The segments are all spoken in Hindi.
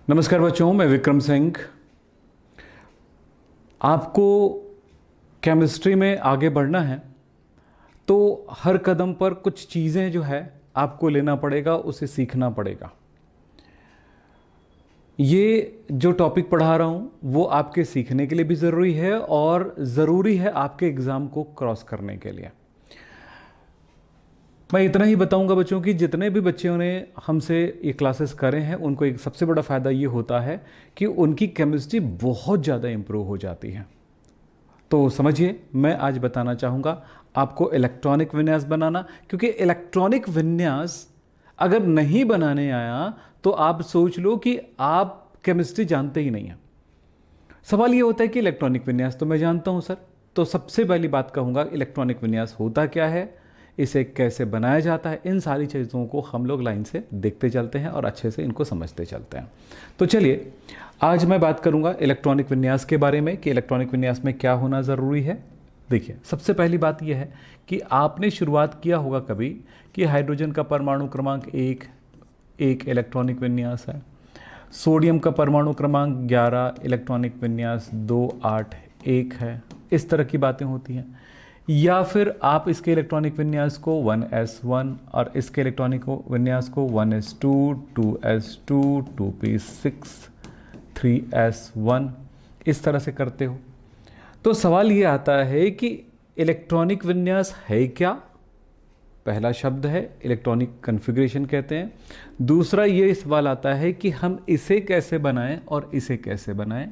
नमस्कार बच्चों, मैं विक्रम सिंह। आपको केमिस्ट्री में आगे बढ़ना है तो हर कदम पर कुछ चीज़ें जो है आपको लेना पड़ेगा, उसे सीखना पड़ेगा। ये जो टॉपिक पढ़ा रहा हूँ वो आपके सीखने के लिए भी ज़रूरी है और ज़रूरी है आपके एग्ज़ाम को क्रॉस करने के लिए। मैं इतना ही बताऊंगा बच्चों कि जितने भी बच्चों ने हमसे ये क्लासेस करे हैं उनको एक सबसे बड़ा फ़ायदा ये होता है कि उनकी केमिस्ट्री बहुत ज़्यादा इम्प्रूव हो जाती है। तो समझिए, मैं आज बताना चाहूँगा आपको इलेक्ट्रॉनिक विन्यास बनाना, क्योंकि इलेक्ट्रॉनिक विन्यास अगर नहीं बनाने आया तो आप सोच लो कि आप केमिस्ट्री जानते ही नहीं हैं। सवाल ये होता है कि इलेक्ट्रॉनिक विन्यास तो मैं जानता हूँ सर, तो सबसे पहली बात कहूँगा इलेक्ट्रॉनिक विन्यास होता क्या है, इसे कैसे बनाया जाता है, इन सारी चीज़ों को हम लोग लाइन से देखते चलते हैं और अच्छे से इनको समझते चलते हैं। तो चलिए, आज मैं बात करूंगा इलेक्ट्रॉनिक विन्यास के बारे में कि इलेक्ट्रॉनिक विन्यास में क्या होना ज़रूरी है। देखिए, सबसे पहली बात यह है कि आपने शुरुआत किया होगा कभी कि हाइड्रोजन का परमाणु क्रमांक एक इलेक्ट्रॉनिक विन्यास है, सोडियम का परमाणु क्रमांक 11, इलेक्ट्रॉनिक विन्यास 2, 8, 1 है। इस तरह की बातें होती हैं। या फिर आप इसके इलेक्ट्रॉनिक विन्यास को 1s1 और इसके इलेक्ट्रॉनिक विन्यास को 1s2, 2s2, 2p6, 3s1 इस तरह से करते हो। तो सवाल ये आता है कि इलेक्ट्रॉनिक विन्यास है क्या। पहला शब्द है इलेक्ट्रॉनिक कॉन्फ़िगरेशन कहते हैं। दूसरा ये सवाल आता है कि हम इसे कैसे बनाएं और इसे कैसे बनाएं।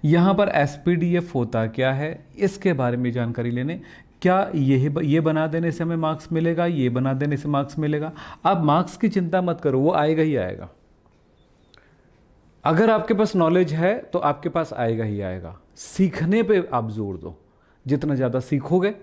यहाँ पर एसपीडीएफ होता क्या है, इसके बारे में जानकारी लेने। क्या ये बना देने से हमें मार्क्स मिलेगा, ये बना देने से मार्क्स मिलेगा? आप मार्क्स की चिंता मत करो, वो आएगा ही आएगा। अगर आपके पास नॉलेज है तो आपके पास आएगा ही आएगा। सीखने पे आप जोर दो। जितना ज़्यादा सीखोगे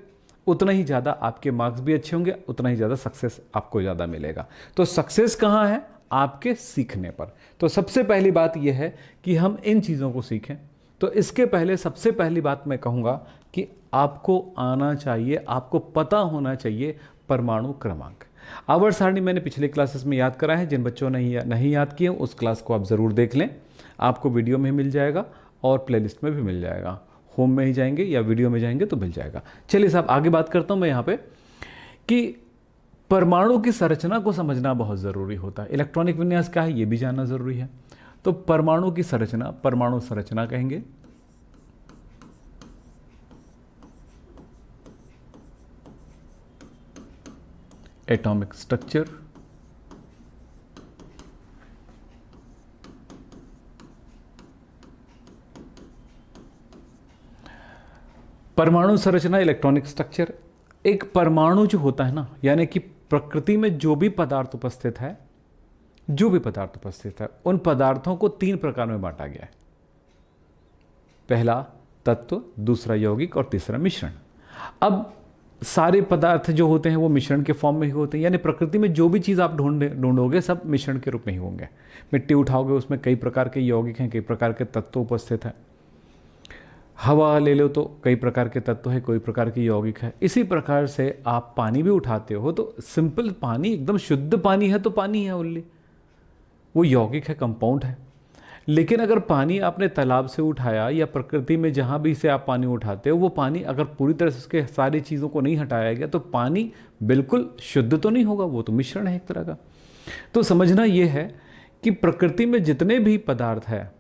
उतना ही ज़्यादा आपके मार्क्स भी अच्छे होंगे, उतना ही ज़्यादा सक्सेस आपको ज़्यादा मिलेगा। तो सक्सेस कहाँ है? आपके सीखने पर। तो सबसे पहली बात यह है कि हम इन चीज़ों को सीखें। तो इसके पहले सबसे पहली बात मैं कहूँगा कि आपको आना चाहिए, आपको पता होना चाहिए परमाणु क्रमांक। आवर्त सारणी मैंने पिछले क्लासेस में याद करा है। जिन बच्चों ने नहीं याद किए उस क्लास को आप ज़रूर देख लें। आपको वीडियो में मिल जाएगा और प्लेलिस्ट में भी मिल जाएगा। होम में ही जाएंगे या वीडियो में जाएंगे तो मिल जाएगा। चलिए साहब, आगे बात करता हूँ मैं यहाँ पे कि परमाणु की संरचना को समझना बहुत ज़रूरी होता है। इलेक्ट्रॉनिक विन्यास क्या है ये भी जानना ज़रूरी है। तो परमाणु की संरचना, परमाणु संरचना कहेंगे। एटॉमिक स्ट्रक्चर, परमाणु संरचना, इलेक्ट्रॉनिक स्ट्रक्चर। एक परमाणु जो होता है ना, यानी कि प्रकृति में जो भी पदार्थ उपस्थित है, उन पदार्थों को 3 प्रकार में बांटा गया है। पहला तत्व, दूसरा यौगिक और तीसरा मिश्रण। अब सारे पदार्थ जो होते हैं वो मिश्रण के फॉर्म में ही होते हैं, यानी प्रकृति में जो भी चीज़ आप ढूंढोगे सब मिश्रण के रूप में ही होंगे। मिट्टी उठाओगे, उसमें कई प्रकार के यौगिक हैं, कई प्रकार के तत्व उपस्थित हैं। हवा ले लो तो कई प्रकार के तत्व है, कोई प्रकार की यौगिक है। इसी प्रकार से आप पानी भी उठाते हो तो सिंपल पानी, एकदम शुद्ध पानी है तो पानी है ओनली, वो यौगिक है, कंपाउंड है। लेकिन अगर पानी आपने तालाब से उठाया या प्रकृति में जहाँ भी से आप पानी उठाते हो, वो पानी अगर पूरी तरह से उसके सारी चीज़ों को नहीं हटाया गया तो पानी बिल्कुल शुद्ध तो नहीं होगा, वो तो मिश्रण है एक तरह का। तो समझना ये है कि प्रकृति में जितने भी पदार्थ है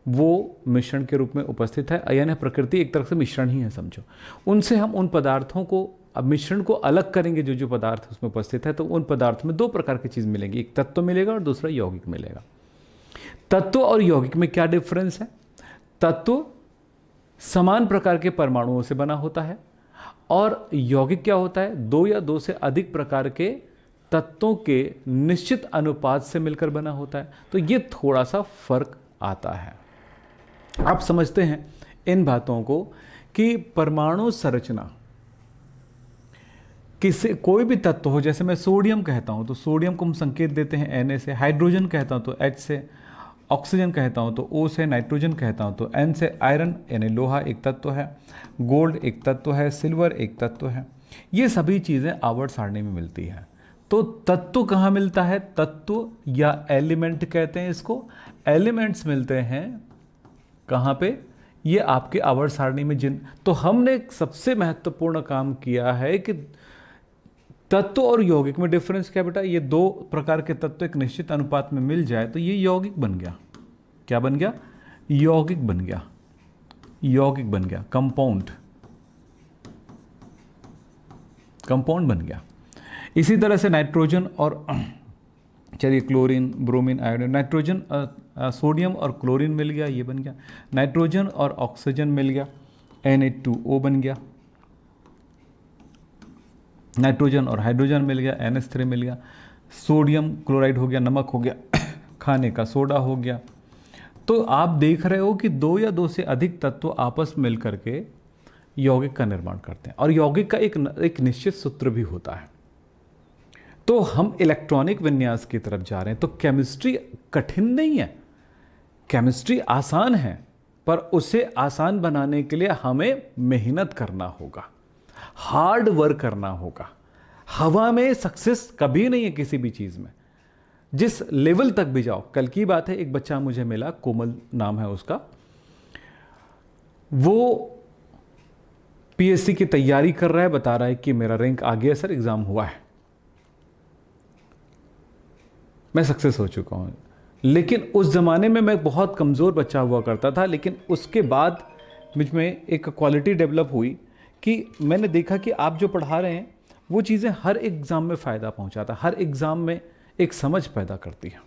वो मिश्रण के रूप में उपस्थित है, यानी प्रकृति एक तरह से मिश्रण ही है समझो। उनसे हम उन पदार्थों को, अब मिश्रण को अलग करेंगे, जो पदार्थ उसमें उपस्थित है, तो उन पदार्थ में 2 प्रकार की चीज़ मिलेगी, एक तत्व मिलेगा और दूसरा यौगिक मिलेगा। तत्व और यौगिक में क्या डिफरेंस है? तत्व समान प्रकार के परमाणुओं से बना होता है और यौगिक क्या होता है? 2 या 2 से अधिक प्रकार के तत्वों के निश्चित अनुपात से मिलकर बना होता है। तो ये थोड़ा सा फर्क आता है। आप समझते हैं इन बातों को कि परमाणु संरचना कोई भी तत्व हो, जैसे मैं सोडियम कहता हूं तो सोडियम को हम संकेत देते हैं Na से, हाइड्रोजन कहता हूं तो H से, ऑक्सीजन कहता हूं तो O से, नाइट्रोजन कहता हूं तो N से। आयरन यानी लोहा एक तत्व है, गोल्ड एक तत्व है, सिल्वर एक तत्व है। ये सभी चीज़ें आवर्त सारणी में मिलती हैं। तो तत्व कहाँ मिलता है? तत्व या एलिमेंट कहते हैं इसको। एलिमेंट्स मिलते हैं कहाँ पे? ये आपके आवर्त सारणी में तो हमने एक सबसे महत्वपूर्ण काम किया है कि तत्व और यौगिक में डिफरेंस क्या बेटा? ये दो प्रकार के तत्व एक निश्चित अनुपात में मिल जाए तो ये यौगिक बन गया। क्या बन गया? यौगिक बन गया। यौगिक बन गया, कंपाउंड, कंपाउंड बन गया। इसी तरह से नाइट्रोजन और चलिए chlorine, bromine, iodine, nitrogen sodium और क्लोरीन मिल गया, ये बन गया। नाइट्रोजन और ऑक्सीजन मिल गया, Na2O बन गया। नाइट्रोजन और हाइड्रोजन मिल गया, NH3 मिल गया। सोडियम क्लोराइड हो गया, नमक हो गया, खाने का सोडा हो गया। तो आप देख रहे हो कि दो या दो से अधिक तत्व आपस में मिल करके यौगिक का निर्माण करते हैं और यौगिक का एक निश्चित सूत्र भी होता है। तो हम इलेक्ट्रॉनिक विन्यास की तरफ जा रहे हैं। तो केमिस्ट्री कठिन नहीं है, केमिस्ट्री आसान है, पर उसे आसान बनाने के लिए हमें मेहनत करना होगा, हार्ड वर्क करना होगा। हवा में सक्सेस कभी नहीं है किसी भी चीज में, जिस लेवल तक भी जाओ। कल की बात है, एक बच्चा मुझे मिला, कोमल नाम है उसका, वो पीएससी की तैयारी कर रहा है, बता रहा है कि मेरा रैंक आ गया सर, एग्जाम हुआ है, मैं सक्सेस हो चुका हूं। लेकिन उस जमाने में मैं बहुत कमजोर बच्चा हुआ करता था, लेकिन उसके बाद मुझ में एक क्वालिटी डेवलप हुई कि मैंने देखा कि आप जो पढ़ा रहे हैं वो चीज़ें हर एग्ज़ाम में फ़ायदा पहुंचाता, हर एग्ज़ाम में एक समझ पैदा करती है।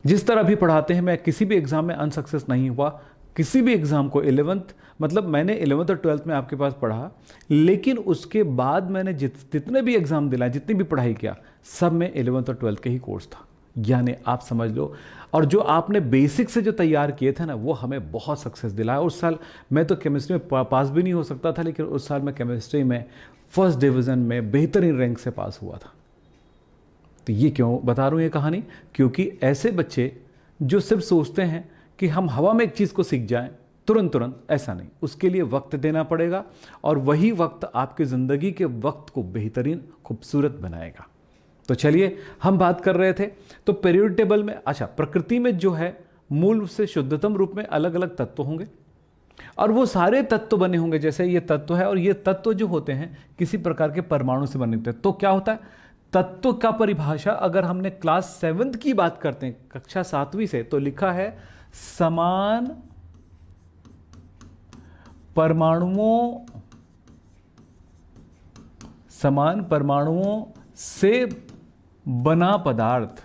जिस तरह भी पढ़ाते हैं, मैं किसी भी एग्ज़ाम में अनसक्सेस नहीं हुआ, किसी भी एग्ज़ाम को 11th, मतलब मैंने 11th और 12th में आपके पास पढ़ा, लेकिन उसके बाद मैंने जितने भी एग्ज़ाम दिलाए, जितनी भी पढ़ाई किया, सब में 11th और 12th का ही कोर्स था। यानी आप समझ लो, और जो आपने बेसिक से जो तैयार किए थे ना, वो हमें बहुत सक्सेस दिलाया। उस साल मैं तो केमिस्ट्री में पास भी नहीं हो सकता था, लेकिन उस साल मैं केमिस्ट्री में फर्स्ट डिवीज़न में बेहतरीन रैंक से पास हुआ था। तो ये क्यों बता रहा हूँ ये कहानी? क्योंकि ऐसे बच्चे जो सिर्फ सोचते हैं कि हम हवा में एक चीज़ को सीख जाएं तुरंत, ऐसा नहीं, उसके लिए वक्त देना पड़ेगा, और वही वक्त आपकी ज़िंदगी के वक्त को बेहतरीन खूबसूरत बनाएगा। तो चलिए, हम बात कर रहे थे तो पीरियोडिक टेबल में, अच्छा, प्रकृति में जो है मूल रूप से शुद्धतम रूप में अलग अलग तत्व होंगे, और वो सारे तत्व बने होंगे, जैसे ये तत्व है, और ये तत्व जो होते हैं किसी प्रकार के परमाणु से बने होते हैं। तो क्या होता है तत्व का परिभाषा? अगर हमने क्लास 7th की बात करते हैं, कक्षा 7वीं से, तो लिखा है समान परमाणुओं से बना पदार्थ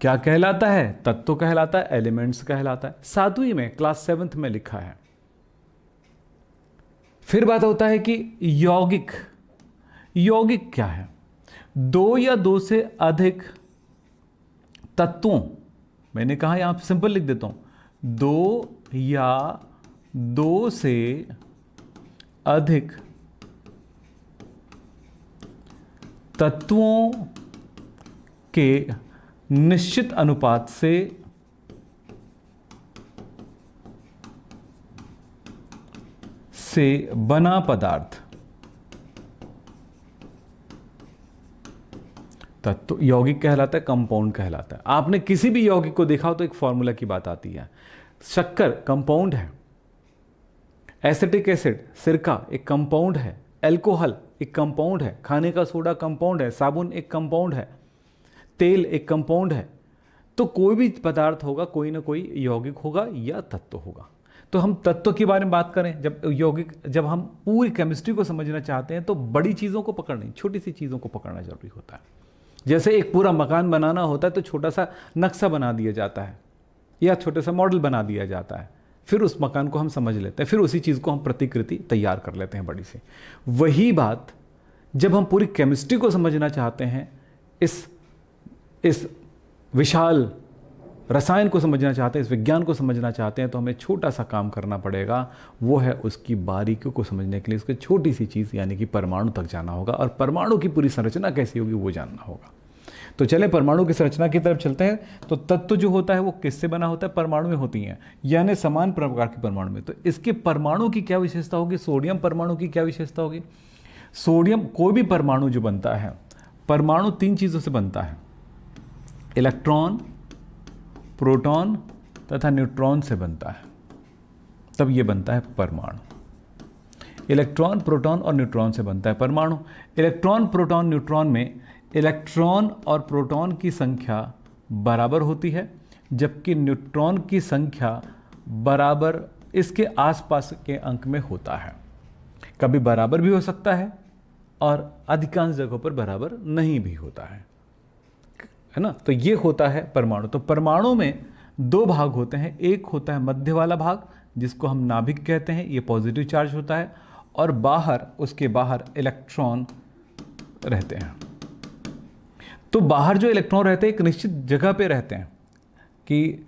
क्या कहलाता है? तत्व कहलाता है, एलिमेंट्स कहलाता है। 7वीं में, क्लास 7th में लिखा है। फिर बात होता है कि यौगिक क्या है? दो या दो से अधिक तत्वों, मैंने कहा यहां सिंपल लिख देता हूं, दो या दो से अधिक तत्वों के निश्चित अनुपात से बना पदार्थ तत्व यौगिक कहलाता है, कंपाउंड कहलाता है। आपने किसी भी यौगिक को देखा हो तो एक फॉर्मूला की बात आती है। शक्कर कंपाउंड है, एसिटिक एसिड सिरका एक कंपाउंड है, अल्कोहल एक कंपाउंड है, खाने का सोडा कंपाउंड है, साबुन एक कंपाउंड है, तेल एक कंपाउंड है। तो कोई भी पदार्थ होगा, कोई ना कोई यौगिक होगा या तत्व होगा। तो हम तत्व के बारे में बात करें, जब हम पूरी केमिस्ट्री को समझना चाहते हैं तो बड़ी चीज़ों को पकड़नी, छोटी सी चीज़ों को पकड़ना जरूरी होता है। जैसे एक पूरा मकान बनाना होता है तो छोटा सा नक्शा बना दिया जाता है या छोटा सा मॉडल बना दिया जाता है, फिर उस मकान को हम समझ लेते हैं, फिर उसी चीज़ को हम प्रतिकृति तैयार कर लेते हैं बड़ी सी। वही बात जब हम पूरी केमिस्ट्री को समझना चाहते हैं, इस विशाल रसायन को समझना चाहते हैं, इस विज्ञान को समझना चाहते हैं, तो हमें छोटा सा काम करना पड़ेगा। वो है उसकी बारीकियों को समझने के लिए उसकी छोटी सी चीज़ यानी कि परमाणु तक जाना होगा, और परमाणु की पूरी संरचना कैसी होगी वो जानना होगा। तो चले परमाणु की संरचना की तरफ चलते हैं। तो तत्व जो होता है वो किससे बना होता है? परमाणु में होती हैं, यानी समान प्रकार के परमाणु में। तो इसके परमाणु की क्या विशेषता होगी? सोडियम परमाणु की क्या विशेषता होगी? सोडियम, कोई भी परमाणु जो बनता है, परमाणु 3 चीजों से बनता है, इलेक्ट्रॉन, प्रोटॉन तथा न्यूट्रॉन से बनता है, तब ये बनता है परमाणु। इलेक्ट्रॉन, प्रोटॉन और न्यूट्रॉन से बनता है परमाणु। इलेक्ट्रॉन, प्रोटॉन, न्यूट्रॉन में इलेक्ट्रॉन और प्रोटॉन की संख्या बराबर होती है, जबकि न्यूट्रॉन की संख्या बराबर इसके आसपास के अंक में होता है। कभी बराबर भी हो सकता है और अधिकांश जगहों पर बराबर नहीं भी होता है ना। तो ये होता है परमाणु। तो परमाणु में 2 भाग होते हैं, एक होता है मध्य वाला भाग जिसको हम नाभिक कहते हैं, ये पॉजिटिव चार्ज होता है, और बाहर, उसके बाहर इलेक्ट्रॉन रहते हैं। तो बाहर जो इलेक्ट्रॉन रहते हैं एक निश्चित जगह पे रहते हैं, कि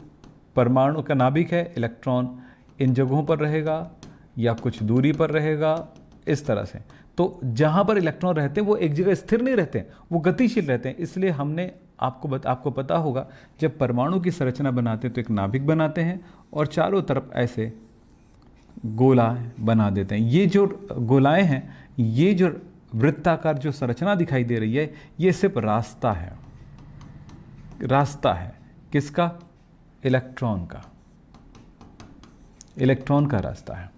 परमाणु का नाभिक है, इलेक्ट्रॉन इन जगहों पर रहेगा या कुछ दूरी पर रहेगा, इस तरह से। तो जहाँ पर इलेक्ट्रॉन रहते हैं वो एक जगह स्थिर नहीं रहते हैं, वो गतिशील रहते हैं। इसलिए हमने आपको पता होगा, जब परमाणु की संरचना बनाते हैं तो एक नाभिक बनाते हैं और चारों तरफ ऐसे गोला बना देते हैं। ये जो गोलाएं हैं, ये जो वृत्ताकार जो संरचना दिखाई दे रही है, ये सिर्फ रास्ता है। रास्ता है किसका? इलेक्ट्रॉन का। इलेक्ट्रॉन का रास्ता है।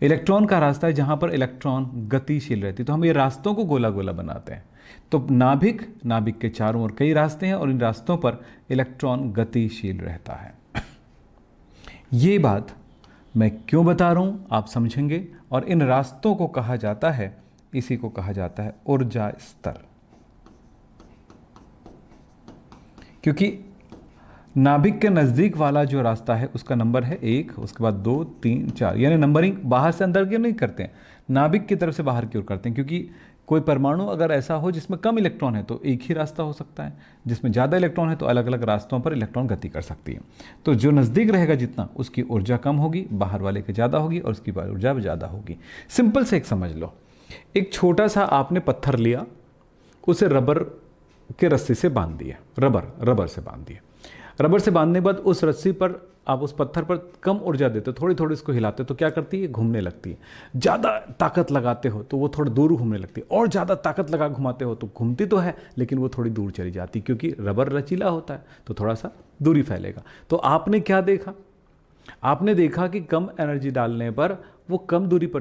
इलेक्ट्रॉन का रास्ता है जहां पर इलेक्ट्रॉन गतिशील रहती है। तो हम ये रास्तों को गोला गोला बनाते हैं। तो नाभिक के चारों ओर कई रास्ते हैं और इन रास्तों पर इलेक्ट्रॉन गतिशील रहता है। ये बात मैं क्यों बता रहा हूं आप समझेंगे। और इन रास्तों को कहा जाता है, इसी को कहा जाता है ऊर्जा स्तर। क्योंकि नाभिक के नजदीक वाला जो रास्ता है उसका नंबर है 1, उसके बाद 2, 3, 4, यानी नंबरिंग बाहर से अंदर की ओर नहीं करते हैं, नाभिक की तरफ से बाहर की ओर करते हैं। क्योंकि कोई परमाणु अगर ऐसा हो जिसमें कम इलेक्ट्रॉन है तो एक ही रास्ता हो सकता है, जिसमें ज़्यादा इलेक्ट्रॉन है तो अलग अलग रास्तों पर इलेक्ट्रॉन गति कर सकती है। तो जो नज़दीक रहेगा जितना, उसकी ऊर्जा कम होगी, बाहर वाले की ज़्यादा होगी और उसकी ऊर्जा ज़्यादा होगी। सिंपल से एक समझ लो, एक छोटा सा आपने पत्थर लिया, उसे रबर के रस्सी से बांध दिया, रबर से बांध दिया। रबर से बांधने के बाद उस रस्सी पर आप उस पत्थर पर कम ऊर्जा देते हो, थोड़ी थोड़ी इसको हिलाते हो तो क्या करती है? घूमने लगती है। ज़्यादा ताकत लगाते हो तो वो थोड़ा दूर घूमने लगती है, और ज़्यादा ताकत लगा घुमाते हो तो घूमती तो है लेकिन वो थोड़ी दूर चली जाती, क्योंकि रबर लचीला होता है तो थोड़ा सा दूरी फैलेगा। तो आपने क्या देखा? आपने देखा कि कम एनर्जी डालने पर वो कम दूरी पर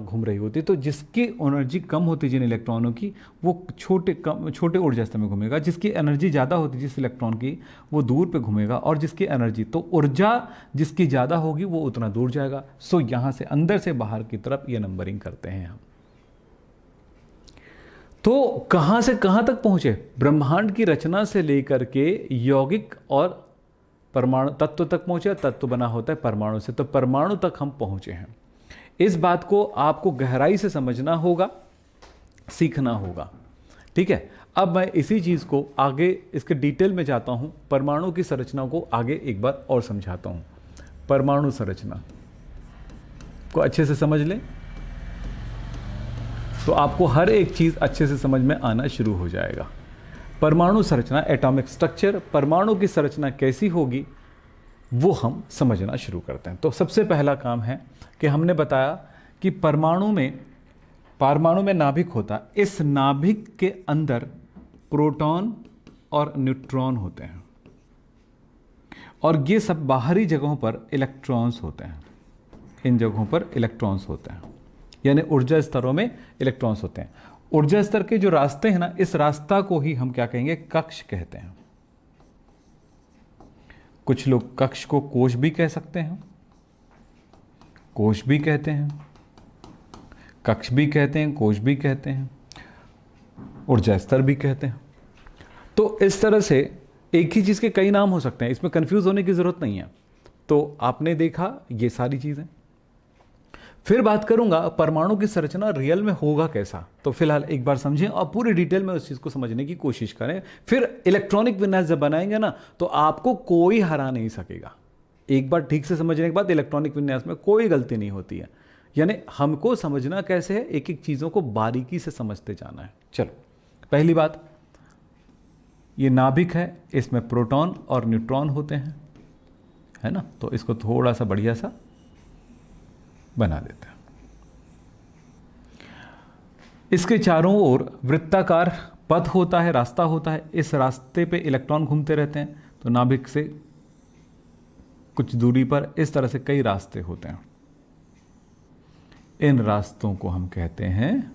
घूम रही होती है। तो जिसकी एनर्जी कम होती है जिन इलेक्ट्रॉनों की, वो छोटे ऊर्जा स्तर में घूमेगा। जिसकी एनर्जी ज़्यादा होती है जिस इलेक्ट्रॉन की, वो दूर पे घूमेगा। और जिसकी एनर्जी, तो ऊर्जा जिसकी ज़्यादा होगी वो उतना दूर जाएगा। सो यहाँ से अंदर से बाहर की तरफ ये नंबरिंग करते हैं हम। तो कहाँ से कहाँ तक पहुँचे? ब्रह्मांड की रचना से लेकर के यौगिक और परमाणु तत्व तक पहुँचे। तत्व बना होता है परमाणु से, तो परमाणु तक हम पहुँचे हैं। इस बात को आपको गहराई से समझना होगा, सीखना होगा, ठीक है। अब मैं इसी चीज़ को आगे इसके डिटेल में जाता हूं, परमाणु की संरचना को आगे एक बार और समझाता हूं। परमाणु संरचना को अच्छे से समझ लें तो आपको हर एक चीज़ अच्छे से समझ में आना शुरू हो जाएगा। परमाणु संरचना, एटॉमिक स्ट्रक्चर, परमाणु की संरचना कैसी होगी वो हम समझना शुरू करते हैं। तो सबसे पहला काम है कि हमने बताया कि परमाणु में नाभिक होता है। इस नाभिक के अंदर प्रोटॉन और न्यूट्रॉन होते हैं और ये सब बाहरी जगहों पर इलेक्ट्रॉन्स होते हैं। इन जगहों पर इलेक्ट्रॉन्स होते हैं, यानी ऊर्जा स्तरों में इलेक्ट्रॉन्स होते हैं। ऊर्जा स्तर के जो रास्ते हैं ना, इस रास्ता को ही हम क्या कहेंगे? कक्ष कहते हैं। कुछ लोग कक्ष को कोश भी कह सकते हैं, कोश भी कहते हैं, कक्ष भी कहते हैं, कोश भी कहते हैं, ऊर्जा स्तर भी कहते हैं। तो इस तरह से एक ही चीज़ के कई नाम हो सकते हैं, इसमें कंफ्यूज होने की ज़रूरत नहीं है। तो आपने देखा ये सारी चीज़ें। फिर बात करूंगा परमाणु की संरचना रियल में होगा कैसा। तो फिलहाल एक बार समझें और पूरी डिटेल में उस चीज़ को समझने की कोशिश करें। फिर इलेक्ट्रॉनिक विन्यास जब बनाएंगे ना तो आपको कोई हरा नहीं सकेगा। एक बार ठीक से समझने के बाद इलेक्ट्रॉनिक विन्यास में कोई गलती नहीं होती है। यानी हमको समझना कैसे है, एक एक चीज़ों को बारीकी से समझते जाना है। चलो, पहली बात, ये नाभिक है, इसमें प्रोटॉन और न्यूट्रॉन होते हैं, है ना। तो इसको थोड़ा सा बढ़िया सा बना देते हैं। इसके चारों ओर वृत्ताकार पथ होता है, रास्ता होता है। इस रास्ते पे इलेक्ट्रॉन घूमते रहते हैं। तो नाभिक से कुछ दूरी पर इस तरह से कई रास्ते होते हैं। इन रास्तों को हम कहते हैं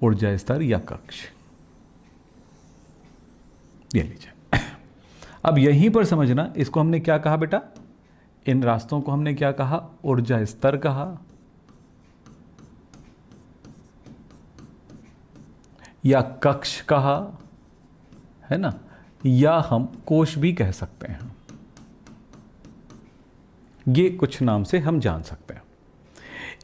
ऊर्जा स्तर या कक्ष। ये लीजिए। अब यहीं पर समझना, इसको हमने क्या कहा बेटा? इन रास्तों को हमने क्या कहा? ऊर्जा स्तर कहा, या कक्ष कहा, है ना, या हम कोश भी कह सकते हैं। ये कुछ नाम से हम जान सकते हैं।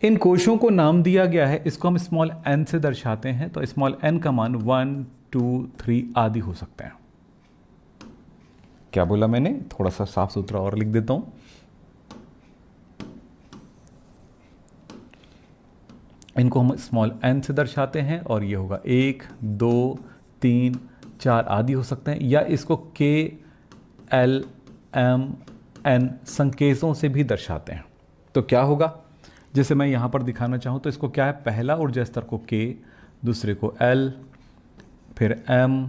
इन कोशों को नाम दिया गया है, इसको हम स्मॉल n से दर्शाते हैं। तो स्मॉल n का मान 1, 2, 3 आदि हो सकते हैं। क्या बोला मैंने? थोड़ा सा साफ सुथरा और लिख देता हूं। इनको हम स्मॉल n से दर्शाते हैं और ये होगा 1, 2, 3, 4 आदि हो सकते हैं, या इसको K, L, M, N संकेतों से भी दर्शाते हैं। तो क्या होगा? जैसे मैं यहां पर दिखाना चाहूं तो इसको क्या है? पहला ऊर्जा स्तर को K, दूसरे को L, फिर M,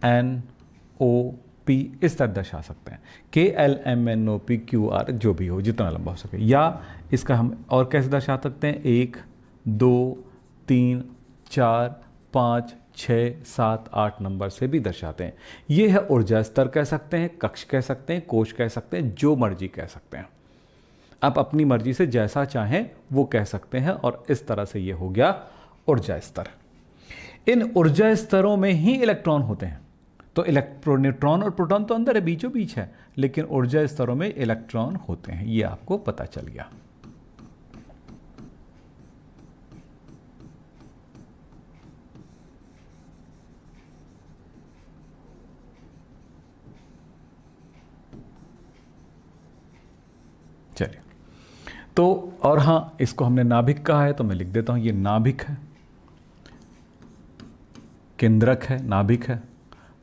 N, O, P इस तरह दर्शा सकते हैं। K, L, M, N, O, P, Q, R जो भी हो, जितना लंबा हो सके। या इसका हम और कैसे दर्शा सकते हैं? 1, 2, 3, 4, 5, 6, 7, 8 नंबर से भी दर्शाते हैं। ये है ऊर्जा स्तर कह सकते हैं, कक्ष कह सकते हैं, कोश कह सकते हैं, जो मर्जी कह सकते हैं। आप अपनी मर्जी से जैसा चाहें वो कह सकते हैं। और इस तरह से ये हो गया ऊर्जा स्तर। इन ऊर्जा स्तरों में ही इलेक्ट्रॉन होते हैं। तो न्यूट्रॉन और प्रोटॉन तो अंदर है, बीचों बीच है, लेकिन ऊर्जा स्तरों में इलेक्ट्रॉन होते हैं। ये आपको पता चल गया। चलिए, तो और हाँ, इसको हमने नाभिक कहा है तो मैं लिख देता हूं, ये नाभिक है, केंद्रक है, नाभिक है।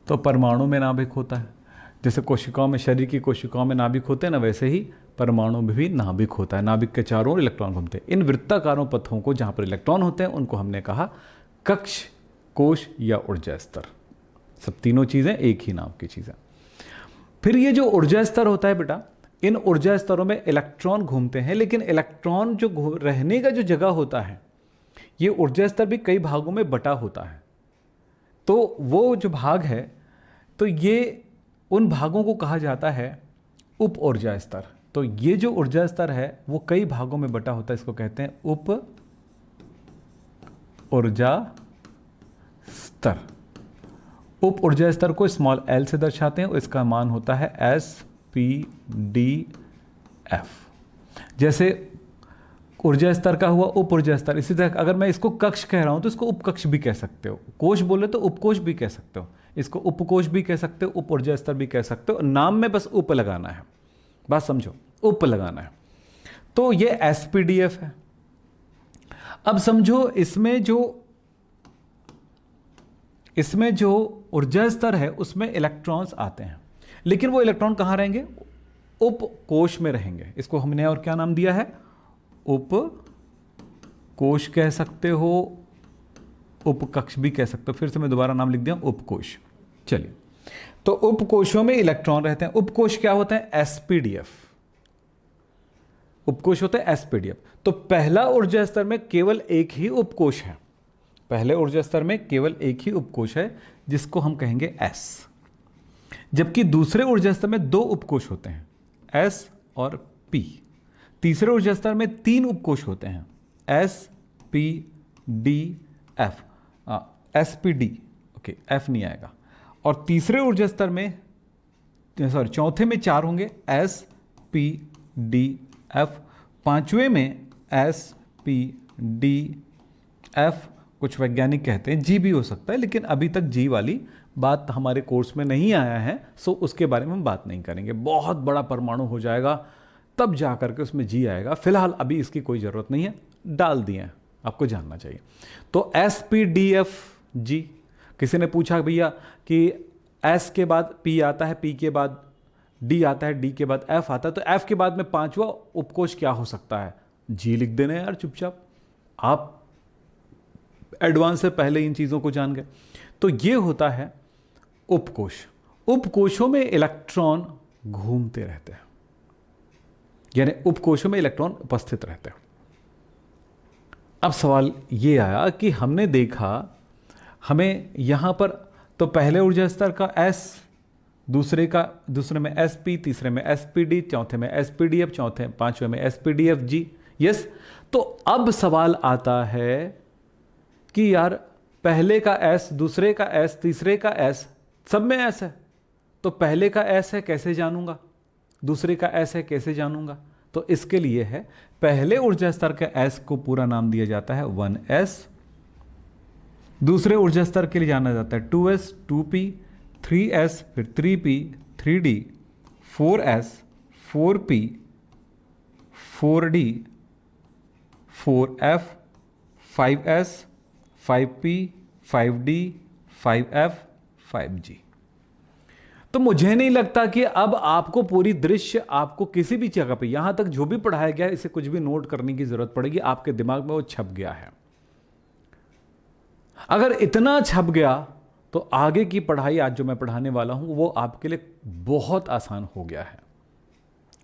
तो परमाणु में नाभिक होता है। जैसे कोशिकाओं में, शरीर की कोशिकाओं में नाभिक होते हैं ना, वैसे ही परमाणु में भी नाभिक होता है। नाभिक के चारों ओर इलेक्ट्रॉन घूमते हैं। इन वृत्ताकारों पथों को जहां पर इलेक्ट्रॉन होते हैं उनको हमने कहा कक्ष, कोश या ऊर्जा स्तर। सब तीनों चीजें एक ही नाम की चीजें। फिर ये जो ऊर्जा स्तर होता है बेटा, इन ऊर्जा स्तरों में इलेक्ट्रॉन घूमते हैं, लेकिन इलेक्ट्रॉन जो रहने का जो जगह होता है, ये ऊर्जा स्तर भी कई भागों में बटा होता है। तो वो जो भाग है, तो ये उन भागों को कहा जाता है उप ऊर्जा स्तर। तो ये जो ऊर्जा स्तर है वो कई भागों में बटा होता है, इसको कहते हैं उप ऊर्जा स्तर। उप ऊर्जा स्तर को स्मॉल l से दर्शाते हैं और इसका मान होता है SPDF। जैसे ऊर्जा स्तर का हुआ उप ऊर्जा स्तर। इसी तरह अगर मैं इसको कक्ष कह रहा हूं तो इसको उपकक्ष भी कह सकते हो। कोश बोले तो उपकोश भी कह सकते हो, इसको उपकोश भी कह सकते हो, उप ऊर्जा स्तर भी कह सकते हो। नाम में बस उप लगाना है, बात समझो, उप लगाना है। तो ये SPDF है। अब समझो इसमें जो ऊर्जा स्तर है उसमें इलेक्ट्रॉन्स आते हैं, लेकिन वो इलेक्ट्रॉन कहां रहेंगे? उपकोश में रहेंगे। इसको हमने और क्या नाम दिया है? उपकोश कह सकते हो, उपकक्ष भी कह सकते हो। फिर से मैं दोबारा नाम लिख दिया, उपकोश। चलिए, तो उपकोशों में इलेक्ट्रॉन रहते हैं। उपकोश क्या होता है? SPDF। उपकोश होता है SPDF। तो पहला ऊर्जा स्तर में केवल एक ही उपकोश है। पहले ऊर्जा स्तर में केवल एक ही उपकोश है जिसको हम कहेंगे S। जबकि दूसरे ऊर्जा स्तर में 2 उपकोश होते हैं, S और P। तीसरे ऊर्जा स्तर में 3 उपकोश होते हैं, S, P, D, F। SPD, okay, F नहीं आएगा। और तीसरे ऊर्जा स्तर में, चौथे में 4 होंगे, S, P, D, F। पांचवें में S, P, D, F। कुछ वैज्ञानिक कहते हैं G भी हो सकता है, लेकिन अभी तक G वाली बात हमारे कोर्स में नहीं आया है, सो उसके बारे में हम बात नहीं करेंगे। बहुत बड़ा परमाणु हो जाएगा तब जा करके उसमें G आएगा। फिलहाल अभी इसकी कोई ज़रूरत नहीं है, डाल दिए हैं, आपको जानना चाहिए। तो SPDFG। किसी ने पूछा भैया कि एस के बाद पी आता है, पी के बाद डी आता है, डी के बाद एफ आता है, तो एफ के बाद में पांचवा उपकोष क्या हो सकता है? जी लिख देना यार चुपचाप, आप एडवांस से पहले इन चीजों को जान गए। तो ये होता है उपकोष। उपकोषों में इलेक्ट्रॉन घूमते रहते हैं, यानी उपकोषों में इलेक्ट्रॉन उपस्थित रहते हैं। अब सवाल ये आया कि हमने देखा हमें यहां पर तो पहले ऊर्जा स्तर का S, दूसरे में SP, तीसरे में SPD, चौथे में SPDF, पांचवें में SPDFG। यस, तो अब सवाल आता है कि यार पहले का S, दूसरे का S, तीसरे का S, सब में S है, तो पहले का S है कैसे जानूंगा, दूसरे का S है कैसे जानूंगा? तो इसके लिए है, पहले ऊर्जा स्तर के S को पूरा नाम दिया जाता है 1S, दूसरे ऊर्जा स्तर के लिए जाना जाता है 2S, 2P, 3S, फिर 3P, 3D, 4S, 4P, 4D, 4F, 5S, 5P, 5D, 5F, 5G। तो मुझे नहीं लगता कि अब आपको पूरी दृश्य, आपको किसी भी जगह पे, यहां तक जो भी पढ़ाया गया है, इसे कुछ भी नोट करने की जरूरत पड़ेगी, आपके दिमाग में वो छप गया है। अगर इतना छप गया तो आगे की पढ़ाई आज जो मैं पढ़ाने वाला हूं वो आपके लिए बहुत आसान हो गया है।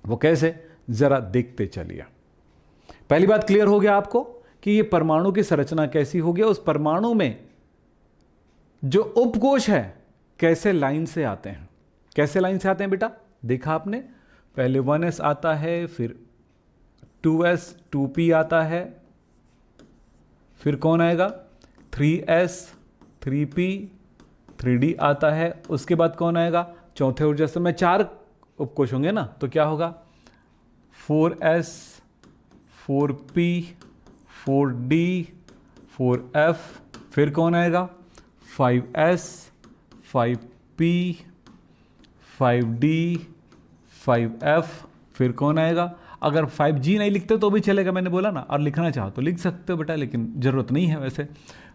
वो कैसे, जरा देखते चलिए। पहली बात क्लियर हो गया आपको कि ये परमाणु की संरचना कैसी होगी, उस परमाणु में जो उपकोष है कैसे लाइन से आते हैं। कैसे लाइन से आते हैं बेटा, देखा आपने, पहले 1S आता है, फिर 2S, 2P आता है, फिर कौन आएगा 3S, 3P, 3D आता है, उसके बाद कौन आएगा, चौथे ऊर्जा स्तर में 4 उपकोष होंगे ना, तो क्या होगा 4S, 4P, 4D, 4F, फिर कौन आएगा 5S, 5P, 5D, 5F, फिर कौन आएगा, अगर 5G नहीं लिखते तो भी चलेगा, मैंने बोला ना, और लिखना चाहो तो लिख सकते हो बेटा, लेकिन जरूरत नहीं है वैसे।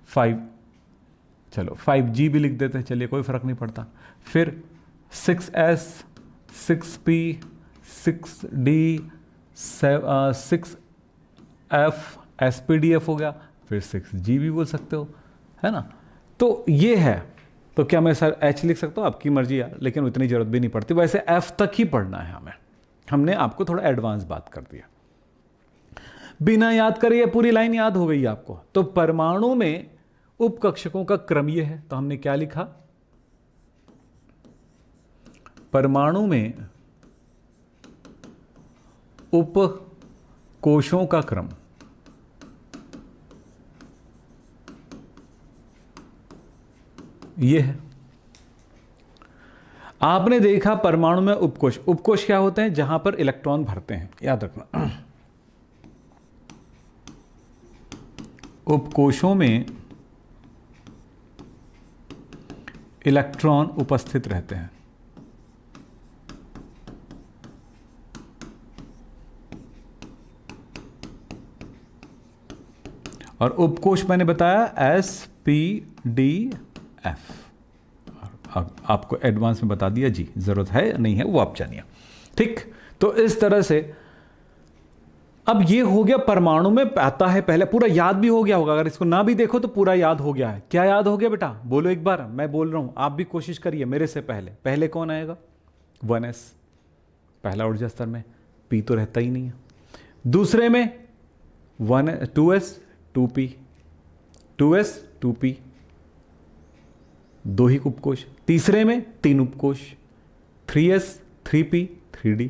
5G भी लिख देते हैं, चलिए कोई फर्क नहीं पड़ता। फिर 6S, 6P, 6D, 6F, SPDF हो गया, फिर 6G भी बोल सकते हो, है ना। तो ये है, तो क्या मैं सर H लिख सकता हूँ, आपकी मर्जी यार, लेकिन उतनी जरूरत भी नहीं पड़ती, वैसे F तक ही पढ़ना है हमें, हमने आपको थोड़ा एडवांस बात कर दिया। बिना याद करे पूरी लाइन याद हो गई आपको। तो परमाणु में उपकक्षकों का क्रम यह है, तो हमने क्या लिखा, परमाणु में उपकोषों का क्रम यह है। आपने देखा परमाणु में उपकोष, उपकोष क्या होते हैं, जहां पर इलेक्ट्रॉन भरते हैं, याद रखना। उपकोषों में इलेक्ट्रॉन उपस्थित रहते हैं। और उपकोष मैंने बताया SPDF, आपको एडवांस में बता दिया जी, जरूरत है नहीं है वो आप जानिए, ठीक। तो इस तरह से अब ये हो गया, परमाणु में आता है पहले, पूरा याद भी हो गया होगा, अगर इसको ना भी देखो तो पूरा याद हो गया है। क्या याद हो गया बेटा, बोलो एक बार, मैं बोल रहा हूं आप भी कोशिश करिए मेरे से पहले कौन आएगा 1S, पहला ऊर्जा स्तर में, P तो रहता ही नहीं है। दूसरे में 2S, 2P, 2S, 2P, 2 ही उपकोष। तीसरे में 3 उपकोष, 3S, 3P, 3D।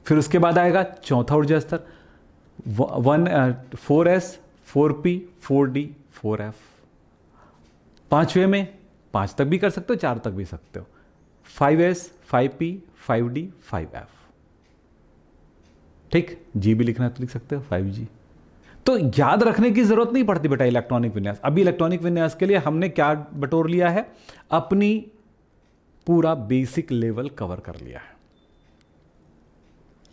फिर उसके बाद आएगा चौथा ऊर्जा स्तर 4S, 4P, 4D, 4F। पांचवें में 5 तक भी कर सकते हो, 4 तक भी सकते हो, 5S, 5P, 5D, 5F, ठीक। G भी लिखना है तो लिख सकते हो 5G। तो याद रखने की जरूरत नहीं पड़ती बेटा इलेक्ट्रॉनिक विन्यास। अभी इलेक्ट्रॉनिक विन्यास के लिए हमने क्या बटोर लिया है, अपनी पूरा बेसिक लेवल कवर कर लिया है।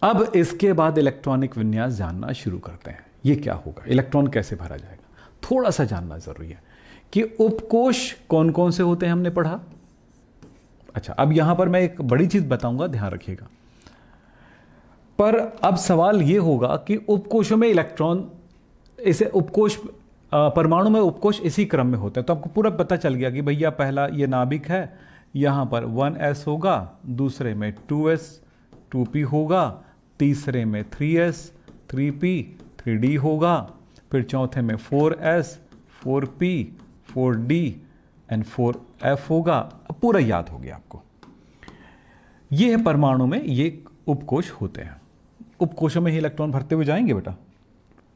अब इसके बाद इलेक्ट्रॉनिक विन्यास जानना शुरू करते हैं। ये क्या होगा, इलेक्ट्रॉन कैसे भरा जाएगा, थोड़ा सा जानना जरूरी है कि उपकोष कौन कौन से होते हैं, हमने पढ़ा अच्छा, अब यहां पर मैं एक बड़ी चीज बताऊंगा, ध्यान रखिएगा। पर अब सवाल ये होगा कि उपकोशों में इलेक्ट्रॉन, इसे उपकोश, परमाणु में उपकोश इसी क्रम में होते हैं। तो आपको पूरा पता चल गया कि भैया पहला ये नाभिक है, यहां पर 1s होगा, दूसरे में 2s 2p होगा, तीसरे में 3s 3p 3d होगा, फिर चौथे में 4s 4p 4d and 4f होगा। अब पूरा याद हो गया आपको। ये है परमाणु में ये उपकोश होते हैं। उपकोशों में ही इलेक्ट्रॉन भरते हुए जाएंगे बेटा,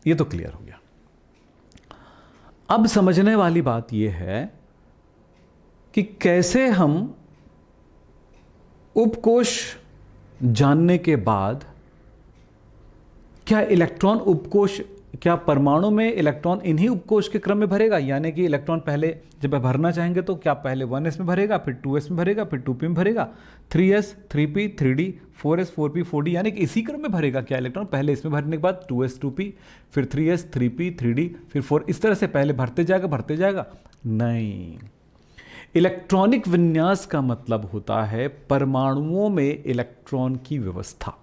ये तो क्लियर हो गया। अब समझने वाली बात यह है कि कैसे हम उपकोश जानने के बाद क्या इलेक्ट्रॉन उपकोश, क्या परमाणु में इलेक्ट्रॉन इन्हीं उपकोश के क्रम में भरेगा, यानी कि इलेक्ट्रॉन पहले जब भरना चाहेंगे तो क्या पहले 1s में भरेगा, फिर 2s में भरेगा, फिर 2p में भरेगा, 3s 3p 3d 4s 4p 4d, यानी कि इसी क्रम में भरेगा क्या इलेक्ट्रॉन? पहले इसमें भरने के बाद 2s 2p, फिर 3s 3p 3d, फिर 4, इस तरह से पहले भरते जाएगा? नहीं। इलेक्ट्रॉनिक विन्यास का मतलब होता है परमाणुओं में इलेक्ट्रॉन की व्यवस्था।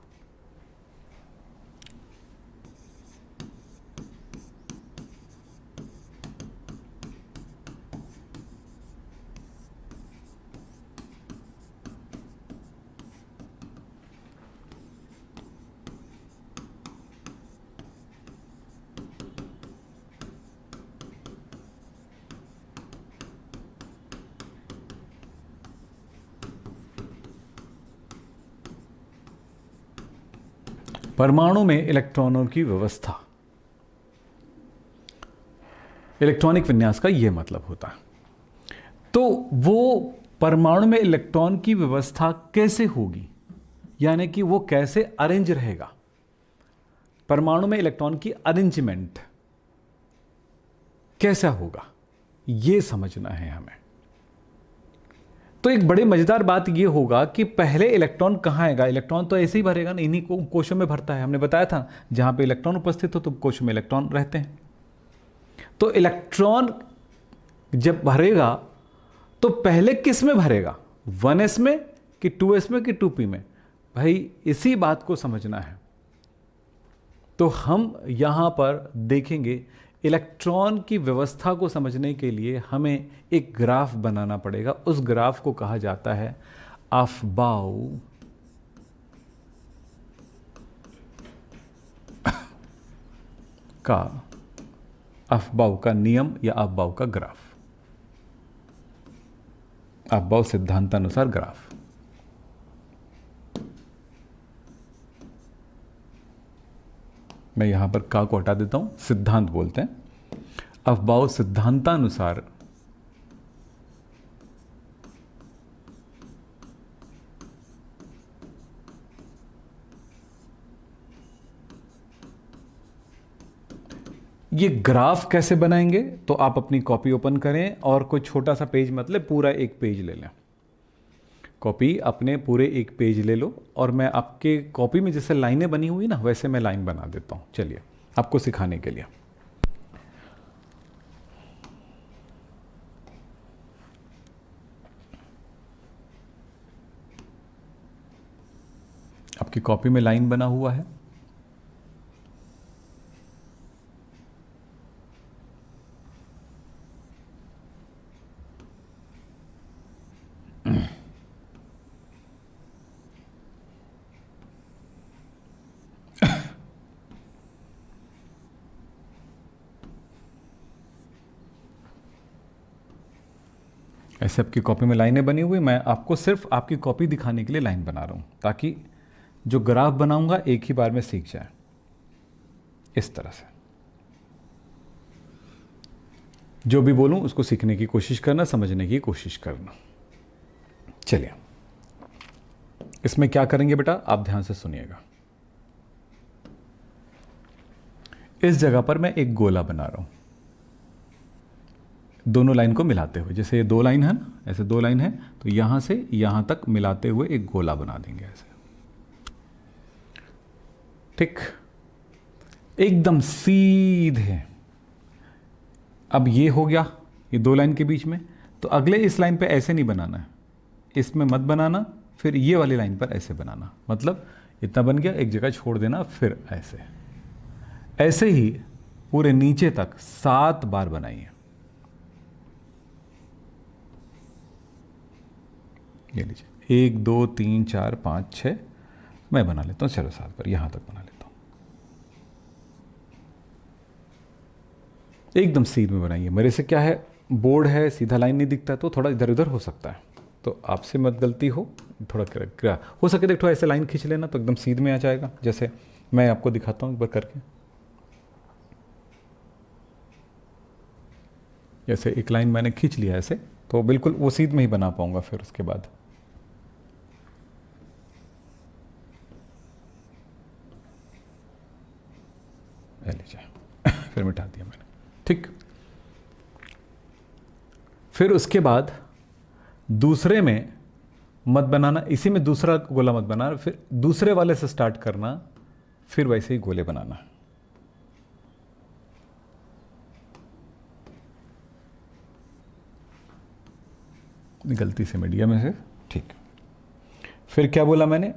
परमाणु में इलेक्ट्रॉनों की व्यवस्था, इलेक्ट्रॉनिक विन्यास का यह मतलब होता है। तो वो परमाणु में इलेक्ट्रॉन की व्यवस्था कैसे होगी, यानी कि वो कैसे अरेंज रहेगा, परमाणु में इलेक्ट्रॉन की अरेंजमेंट कैसा होगा, यह समझना है हमें। तो एक बड़ी मजेदार बात यह होगा कि पहले इलेक्ट्रॉन कहां आएगा? इलेक्ट्रॉन तो ऐसे ही भरेगा ना, इन्हीं कोशों में भरता है। हमने बताया था जहां पे इलेक्ट्रॉन उपस्थित हो तो कोशों में इलेक्ट्रॉन रहते हैं। तो इलेक्ट्रॉन जब भरेगा तो पहले किस में भरेगा? 1s में कि 2s में कि 2p में? भाई इसी बात को समझना है। तो हम यहां पर देखेंगे इलेक्ट्रॉन की व्यवस्था को समझने के लिए हमें एक ग्राफ बनाना पड़ेगा। उस ग्राफ को कहा जाता है अफबाउ का नियम या अफबाउ का ग्राफ, अफबाउ सिद्धांतानुसार ग्राफ। मैं यहां पर का को हटा देता हूं, सिद्धांत बोलते हैं। अफबाउ सिद्धांतानुसार ये ग्राफ कैसे बनाएंगे? तो आप अपनी कॉपी ओपन करें और कोई छोटा सा पेज, मतलब पूरा एक पेज ले लें। कॉपी अपने पूरे एक पेज ले लो और मैं आपके कॉपी में जैसे लाइनें बनी हुई ना, वैसे मैं लाइन बना देता हूं। चलिए, आपको सिखाने के लिए। आपकी कॉपी में लाइन बना हुआ है। ऐसे आपकी कॉपी में लाइनें बनी हुई, मैं आपको सिर्फ आपकी कॉपी दिखाने के लिए लाइन बना रहा हूं, ताकि जो ग्राफ बनाऊंगा एक ही बार में सीख जाए। इस तरह से जो भी बोलूं उसको सीखने की कोशिश करना, समझने की कोशिश करना। चलिए, इसमें क्या करेंगे बेटा, आप ध्यान से सुनिएगा। इस जगह पर मैं एक गोला बना रहा हूं, दोनों लाइन को मिलाते हुए। जैसे ये दो लाइन है ना, ऐसे दो लाइन है, तो यहां से यहां तक मिलाते हुए एक गोला बना देंगे ऐसे। ठीक, एकदम सीधे। अब ये हो गया, ये दो लाइन के बीच में। तो अगले इस लाइन पे ऐसे नहीं बनाना है, इसमें मत बनाना, फिर ये वाली लाइन पर ऐसे बनाना, मतलब इतना बन गया, एक जगह छोड़ देना, फिर ऐसे। ऐसे ही पूरे नीचे तक 7 बार बनाइए। ये लीजिए, 1 2 3 4 5 6, मैं बना लेता हूँ, चलो 7 बार यहां तक बना लेता हूँ। एकदम सीध में बनाइए। मेरे से क्या है, बोर्ड है, सीधा लाइन नहीं दिखता, तो थोड़ा इधर उधर हो सकता है, तो आपसे मत गलती हो, थोड़ा क्या हो सके देखो ऐसे लाइन खींच लेना, तो एकदम सीध में आ जाएगा। जैसे मैं आपको दिखाता हूँ एक बार करके, जैसे एक लाइन मैंने खींच लिया ऐसे, तो बिल्कुल वो सीध में ही बना पाऊंगा। फिर उसके बाद लीजिए फिर मिटा दिया मैंने, ठीक। फिर उसके बाद दूसरे में मत बनाना, इसी में दूसरा गोला मत बनाना, फिर दूसरे वाले से स्टार्ट करना, फिर वैसे ही गोले बनाना। गलती से मीडिया में से, ठीक। फिर क्या बोला मैंने,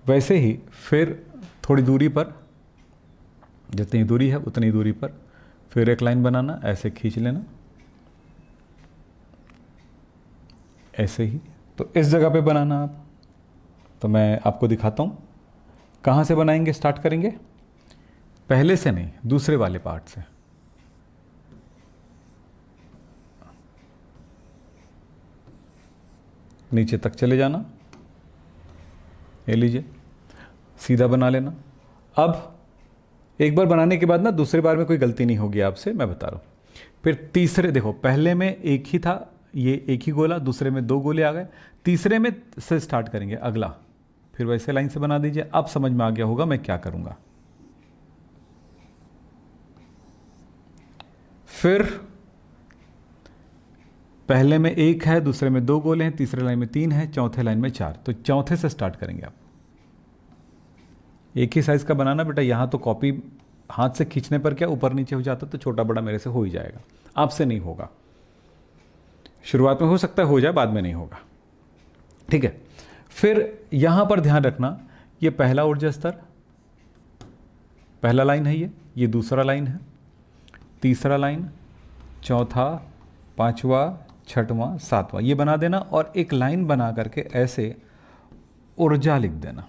वैसे ही फिर थोड़ी दूरी पर, जितनी दूरी है उतनी दूरी पर फिर एक लाइन बनाना, ऐसे खींच लेना, ऐसे ही। तो इस जगह पे बनाना आप, तो मैं आपको दिखाता हूँ कहाँ से बनाएंगे, स्टार्ट करेंगे। पहले से नहीं, दूसरे वाले पार्ट से। नीचे तक चले जाना, ये लीजिए, सीधा बना लेना। अब एक बार बनाने के बाद ना दूसरी बार में कोई गलती नहीं होगी आपसे, मैं बता रहा हूँ। फिर तीसरे, देखो पहले में एक ही था, ये एक ही गोला, दूसरे में 2 गोले आ गए, तीसरे में से स्टार्ट करेंगे अगला, फिर वैसे लाइन से बना दीजिए। अब समझ में आ गया होगा मैं क्या करूँगा। फिर पहले में 1 है, दूसरे में 2 गोले हैं, तीसरे लाइन में 3 है, चौथे लाइन में 4, तो चौथे से स्टार्ट करेंगे आप। एक ही साइज का बनाना बेटा, यहाँ तो कॉपी हाथ से खींचने पर क्या ऊपर नीचे हो जाता, तो छोटा बड़ा मेरे से हो ही जाएगा, आपसे नहीं होगा। शुरुआत में हो सकता है हो जाए, बाद में नहीं होगा, ठीक है। फिर यहाँ पर ध्यान रखना, ये पहला ऊर्जा स्तर, पहला लाइन है, ये दूसरा लाइन है, तीसरा लाइन, चौथा, पांचवा, छठवां, सातवां, ये बना देना। और एक लाइन बना करके ऐसे ऊर्जा लिख देना।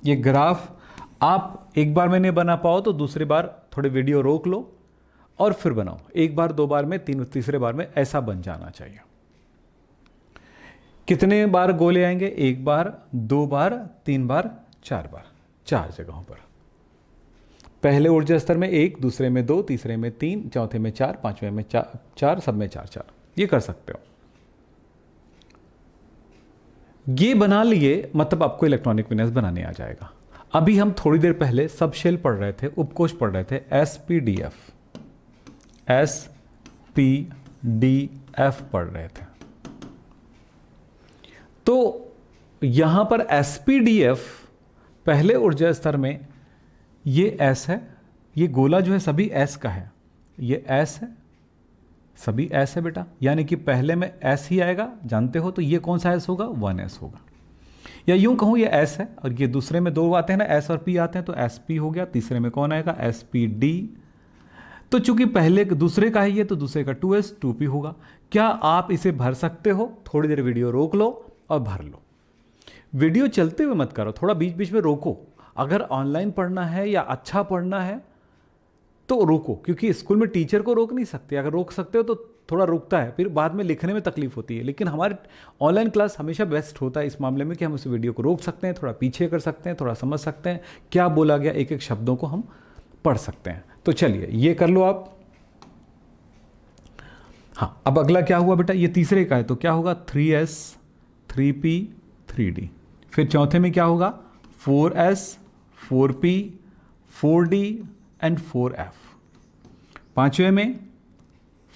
ये ग्राफ आप एक बार में नहीं बना पाओ तो दूसरी बार थोड़ी वीडियो रोक लो और फिर बनाओ। एक बार, 2 बार में, तीसरे बार में ऐसा बन जाना चाहिए। कितने बार गोले आएंगे, 1 बार, 2 बार, 3 बार, 4 बार, 4 जगहों पर। पहले ऊर्जा स्तर में 1, दूसरे में 2, तीसरे में 3, चौथे में 4, पांचवें में 4, सब में 4, ये कर सकते हो। ये बना लिए, मतलब आपको इलेक्ट्रॉनिक विन्यास बनाने आ जाएगा। अभी हम थोड़ी देर पहले सब शेल पढ़ रहे थे, उपकोष पढ़ रहे थे, SPDF पढ़ रहे थे। तो यहां पर SPDF पहले ऊर्जा स्तर में ये S है, ये गोला जो है सभी S का है, ये S है, सभी S है बेटा, यानी कि पहले में S ही आएगा, जानते हो। तो ये कौन सा S होगा, 1S होगा। या यूं कहूं ये S है, और ये दूसरे में 2 आते हैं ना, S और P आते हैं, तो SP हो गया। तीसरे में कौन आएगा, SPD। तो चूंकि पहले दूसरे का है ये, तो दूसरे का 2S 2P होगा। क्या आप इसे भर सकते हो? थोड़ी देर वीडियो रोक लो और भर लो। वीडियो चलते हुए मत करो, थोड़ा बीच बीच में रोको। अगर ऑनलाइन पढ़ना है या अच्छा पढ़ना है तो रोको, क्योंकि स्कूल में टीचर को रोक नहीं सकते। अगर रोक सकते हो तो थोड़ा रुकता है, फिर बाद में लिखने में तकलीफ होती है। लेकिन हमारे ऑनलाइन क्लास हमेशा बेस्ट होता है इस मामले में कि हम उस वीडियो को रोक सकते हैं, थोड़ा पीछे कर सकते हैं, थोड़ा समझ सकते हैं क्या बोला गया, एक एक शब्दों को हम पढ़ सकते हैं। तो चलिए ये कर लो आप। हाँ, अब अगला क्या हुआ बेटा, ये तीसरे का है तो क्या होगा, 3S 3P 3D। फिर चौथे में क्या होगा, 4S 4P 4D and 4F। पांचवें में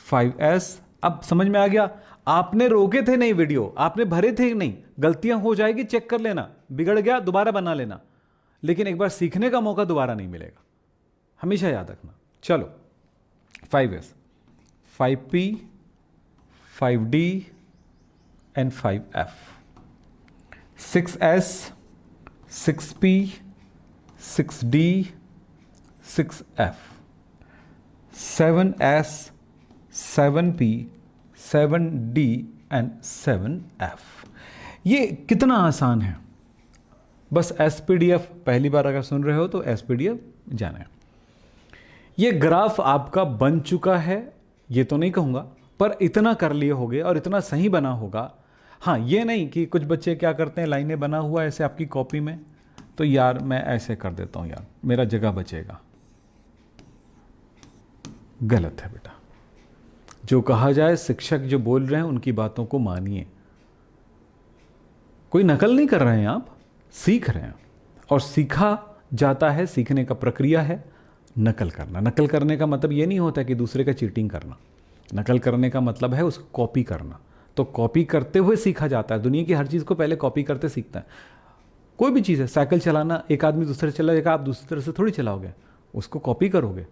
5S। अब समझ में आ गया, आपने रोके थे नहीं वीडियो, आपने भरे थे नहीं, गलतियां हो जाएगी, चेक कर लेना, बिगड़ गया दोबारा बना लेना, लेकिन एक बार सीखने का मौका दोबारा नहीं मिलेगा, हमेशा याद रखना। चलो 5S 5P 5D and 5F, 6S, 6P, 6D, 6F, 7S, 7P, 7D and 7F। ये कितना आसान है, बस SPDF पहली बार अगर सुन रहे हो तो SPDF जाना है। ये ग्राफ आपका बन चुका है, ये तो नहीं कहूँगा, पर इतना कर लिए होगे और इतना सही बना होगा। हाँ, ये नहीं कि कुछ बच्चे क्या करते हैं, लाइनें बना हुआ ऐसे आपकी कॉपी में, तो यार मैं ऐसे कर देता हूँ यार मेरा जगह बचेगा। गलत है बेटा। जो कहा जाए, शिक्षक जो बोल रहे हैं उनकी बातों को मानिए। कोई नकल नहीं कर रहे हैं, आप सीख रहे हैं और सीखा जाता है, सीखने का प्रक्रिया है नकल करना। नकल करने का मतलब ये नहीं होता कि दूसरे का चीटिंग करना। नकल करने का मतलब है उसको कॉपी करना। तो कॉपी करते हुए सीखा जाता है। दुनिया की हर चीज़ को पहले कॉपी करते सीखता है। कोई भी चीज़ है, साइकिल चलाना, एक आदमी दूसरे से चलाएगा, आप दूसरी तरह से थोड़ी चलाओगे, उसको कॉपी करोगे,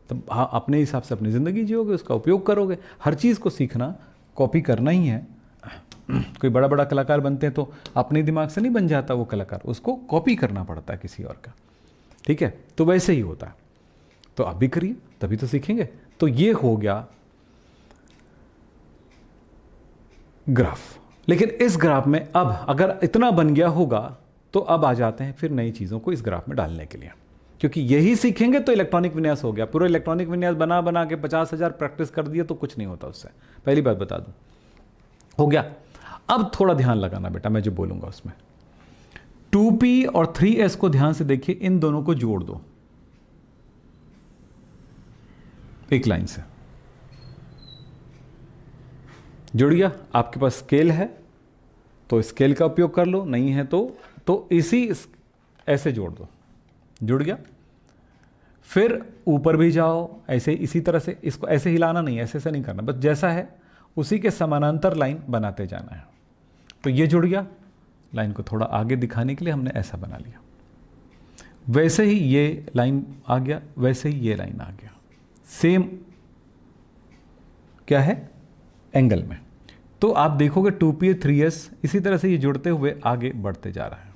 तब हाँ अपने हिसाब से अपनी ज़िंदगी जियोगे, उसका उपयोग करोगे। हर चीज़ को सीखना कॉपी करना ही है। कोई बड़ा बड़ा कलाकार बनते हैं तो अपने दिमाग से नहीं बन जाता वो कलाकार, उसको कॉपी करना पड़ता है किसी और का। ठीक है, तो वैसे ही होता है। तो आप भी करिए, तभी तो सीखेंगे। तो ये हो गया ग्राफ। लेकिन इस ग्राफ में अब अगर इतना बन गया होगा तो अब आ जाते हैं फिर नई चीज़ों को इस ग्राफ में डालने के लिए, क्योंकि यही सीखेंगे तो इलेक्ट्रॉनिक विन्यास हो गया। पूरा इलेक्ट्रॉनिक विन्यास बना बना के 50,000 प्रैक्टिस कर दिए तो कुछ नहीं होता उससे, पहली बात बता दूं। हो गया। अब थोड़ा ध्यान लगाना बेटा, मैं जो बोलूंगा उसमें 2P और 3S को ध्यान से देखिए, इन दोनों को जोड़ दो एक लाइन से। जुड़ गया। आपके पास स्केल है तो स्केल का उपयोग कर लो, नहीं है तो इसी ऐसे जोड़ दो। जुड़ गया। फिर ऊपर भी जाओ ऐसे, इसी तरह से इसको ऐसे हिलाना नहीं, ऐसे से नहीं करना, बस जैसा है उसी के समानांतर लाइन बनाते जाना है। तो ये जुड़ गया। लाइन को थोड़ा आगे दिखाने के लिए हमने ऐसा बना लिया। वैसे ही ये लाइन आ गया, वैसे ही ये लाइन आ गया, सेम क्या है एंगल में। तो आप देखोगे 2P 3S इसी तरह से ये जुड़ते हुए आगे बढ़ते जा रहा है।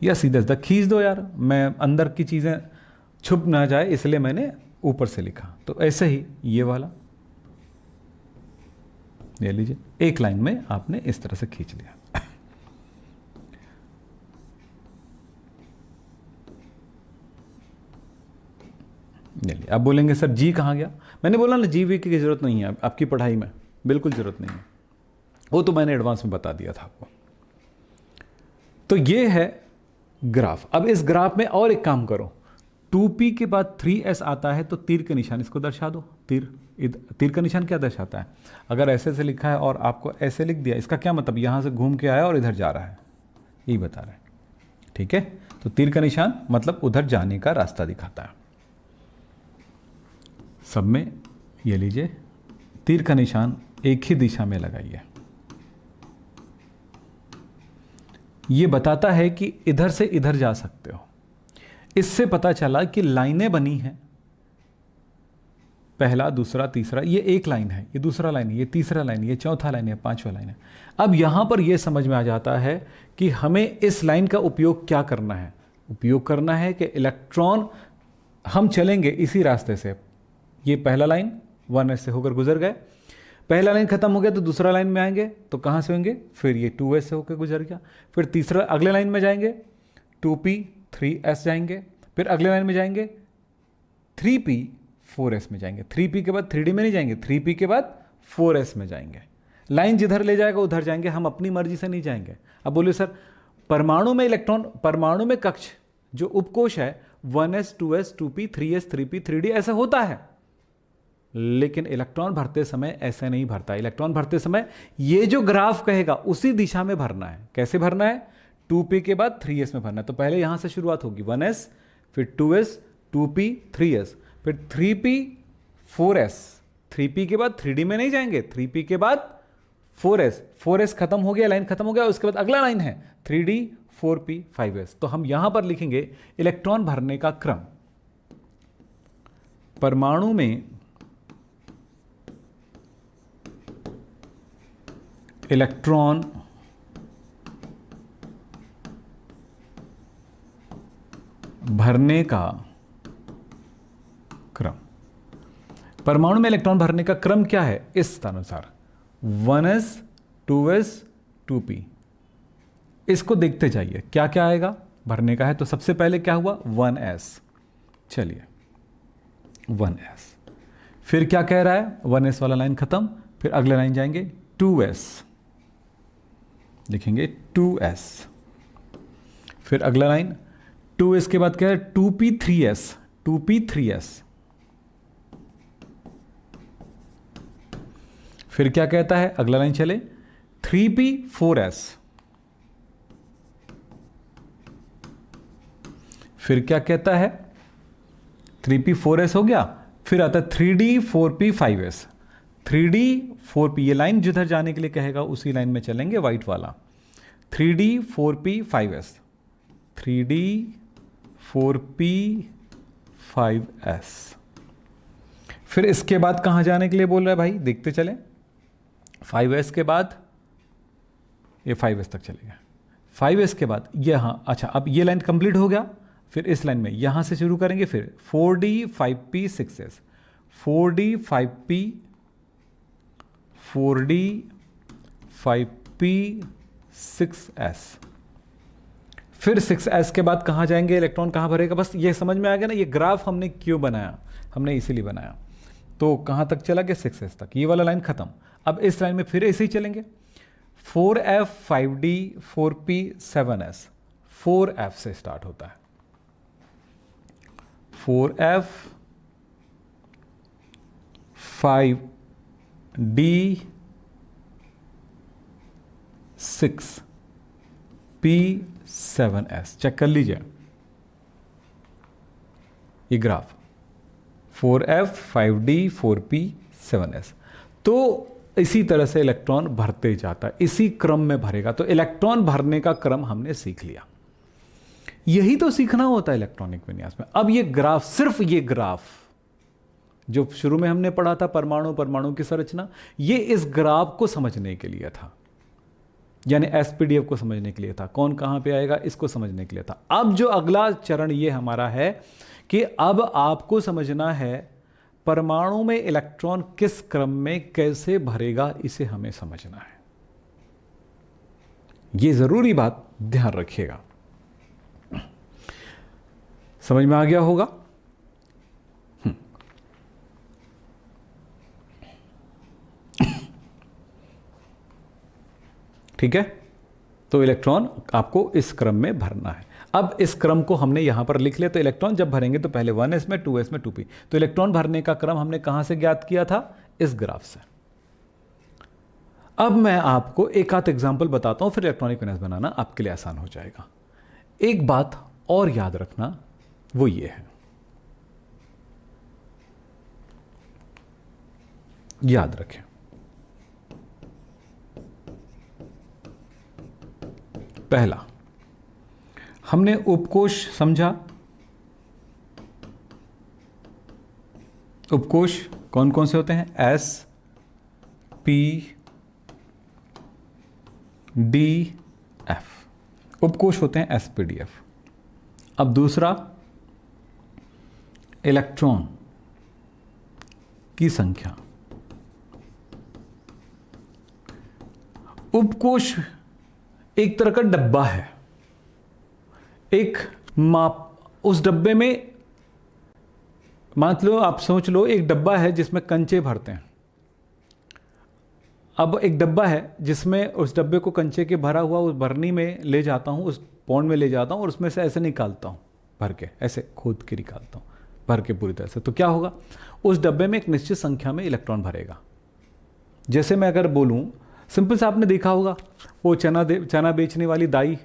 या सीधा सीधा खींच दो यार, मैं अंदर की चीजें छुप ना जाए इसलिए मैंने ऊपर से लिखा। तो ऐसे ही ये वाला ले लीजिए, एक लाइन में आपने इस तरह से खींच लिया। अब बोलेंगे सर जी कहाँ गया? मैंने बोला ना जी वी की जरूरत नहीं है आपकी पढ़ाई में, बिल्कुल जरूरत नहीं है, वो तो मैंने एडवांस में बता दिया था आपको। तो ये है ग्राफ। अब इस ग्राफ में और एक काम करो, 2P के बाद 3S आता है तो तीर के निशान इसको दर्शा दो। तीर का निशान क्या दर्शाता है? अगर ऐसे से लिखा है और आपको ऐसे लिख दिया, इसका क्या मतलब? यहां से घूम के आया और इधर जा रहा है, यही बता रहा है। ठीक है, तो तीर का निशान मतलब उधर जाने का रास्ता दिखाता है। सब में ये लीजिए, तीर का निशान एक ही दिशा में लगाइए। ये बताता है कि इधर से इधर जा सकते हो। इससे पता चला कि लाइनें बनी हैं, पहला, दूसरा, तीसरा, ये एक लाइन है, ये दूसरा लाइन है, ये तीसरा लाइन है, ये चौथा लाइन है, पांचवा लाइन है। अब यहां पर यह समझ में आ जाता है कि हमें इस लाइन का उपयोग क्या करना है। उपयोग करना है कि इलेक्ट्रॉन हम चलेंगे इसी रास्ते से। ये पहला लाइन 1S से होकर गुजर गए, पहला लाइन खत्म हो गया तो दूसरा लाइन में आएंगे तो कहां से होंगे? फिर ये 2S से होकर गुजर गया, फिर तीसरा अगले लाइन में जाएंगे 2P 3S जाएंगे, फिर अगले लाइन में जाएंगे 3P 4S में जाएंगे। 3P के बाद 3D में नहीं जाएंगे, 3P के बाद 4S में जाएंगे। लाइन जिधर ले जाएगा उधर जाएंगे, हम अपनी मर्जी से नहीं जाएंगे। अब बोलिए सर, परमाणु में इलेक्ट्रॉन, परमाणु में कक्ष जो उपकोष है 1S 2S 2P 3S 3P 3D ऐसा होता है, लेकिन इलेक्ट्रॉन भरते समय ऐसे नहीं भरता। इलेक्ट्रॉन भरते समय ये जो ग्राफ कहेगा उसी दिशा में भरना है। कैसे भरना है? 2P के बाद 3S में भरना है। तो पहले यहां से शुरुआत होगी 1S, फिर 2S 2P 3S, फिर 3P 4S। 3P के बाद 3D में नहीं जाएंगे, 3P के बाद 4S, 4S खत्म हो गया, लाइन खत्म हो गया, उसके बाद अगला लाइन है 3D 4P 5S। तो हम यहां पर लिखेंगे इलेक्ट्रॉन भरने का क्रम। परमाणु में इलेक्ट्रॉन भरने का क्रम। परमाणु में इलेक्ट्रॉन भरने का क्रम क्या है? इस अनुसार 1s 2s 2p। इसको देखते जाइए क्या क्या आएगा। भरने का है तो सबसे पहले क्या हुआ? 1s। चलिए 1s, फिर क्या कह रहा है? 1s वाला लाइन खत्म, फिर अगले लाइन जाएंगे 2s, लिखेंगे 2s, फिर अगला लाइन 2s के बाद क्या है? 2p 3s, 2p 3s, फिर क्या कहता है? अगला लाइन चले 3p 4s, फिर क्या कहता है? 3p 4s हो गया, फिर आता है 3d 4p 5s, 3d 4p, ये लाइन जिधर जाने के लिए कहेगा उसी लाइन में चलेंगे, व्हाइट वाला। 3d 4p 5s, 3d 4p 5s, फिर इसके बाद कहां जाने के लिए बोल रहा है भाई? देखते चले। 5s के बाद ये 5s तक चलेगा, 5s के बाद ये, हाँ अच्छा, अब ये लाइन कंप्लीट हो गया, फिर इस लाइन में यहां से शुरू करेंगे, फिर 4d 5p 6s, 4d 5p 4d 5p 6s, फिर 6s के बाद कहां जाएंगे? इलेक्ट्रॉन कहां भरेगा? बस ये समझ में आ गया ना, ये ग्राफ हमने क्यों बनाया? हमने इसीलिए बनाया। तो कहां तक चला गया? 6s तक, ये वाला लाइन खत्म। अब इस लाइन में फिर ऐसे ही चलेंगे, 4f 5d 4p 7s, 4f से स्टार्ट होता है, 4f 5d 6p 7s। Check कर लीजिए ये graph, 4f 5d 4p 7s। तो इसी तरह से इलेक्ट्रॉन भरते जाता है, इसी क्रम में भरेगा। तो इलेक्ट्रॉन भरने का क्रम हमने सीख लिया। यही तो सीखना होता है इलेक्ट्रॉनिक विन्यास में। अब ये ग्राफ, सिर्फ ये ग्राफ जो शुरू में हमने पढ़ा था, परमाणु की संरचना, ये इस ग्राफ को समझने के लिए था, यानी एसपीडीएफ को समझने के लिए था। कौन कहां पे आएगा इसको समझने के लिए था। अब जो अगला चरण ये हमारा है कि अब आपको समझना है परमाणु में इलेक्ट्रॉन किस क्रम में कैसे भरेगा, इसे हमें समझना है। यह जरूरी बात ध्यान रखिएगा। समझ में आ गया होगा? ठीक है, तो इलेक्ट्रॉन आपको इस क्रम में भरना है। अब इस क्रम को हमने यहां पर लिख लिया। तो इलेक्ट्रॉन जब भरेंगे तो पहले 1s में, 2s में, 2p। तो इलेक्ट्रॉन भरने का क्रम हमने कहां से ज्ञात किया था? इस ग्राफ से। अब मैं आपको एक आध एग्जाम्पल बताता हूं, फिर इलेक्ट्रॉनिक विन्यास बनाना आपके लिए आसान हो जाएगा। एक बात और याद रखना, वो ये है, याद रखें, पहला हमने उपकोष समझा। उपकोष कौन कौन से होते हैं? S P D F उपकोष होते हैं SPDF। अब दूसरा, इलेक्ट्रॉन की संख्या। उपकोष एक तरह का डब्बा है, एक माप। उस डब्बे में मान लो, आप सोच लो एक डब्बा है जिसमें कंचे भरते हैं। अब एक डब्बा है जिसमें उस डब्बे को कंचे के भरा हुआ उस भरनी में ले जाता हूं, उस पौंड में ले जाता हूं और उसमें से ऐसे निकालता हूं, भर के ऐसे खोद के निकालता हूं, भर के पूरी तरह से। तो क्या होगा? उस डब्बे में एक निश्चित संख्या में इलेक्ट्रॉन भरेगा। जैसे मैं अगर बोलूं, सिंपल से आपने देखा होगा वो चना बेचने वाली दाई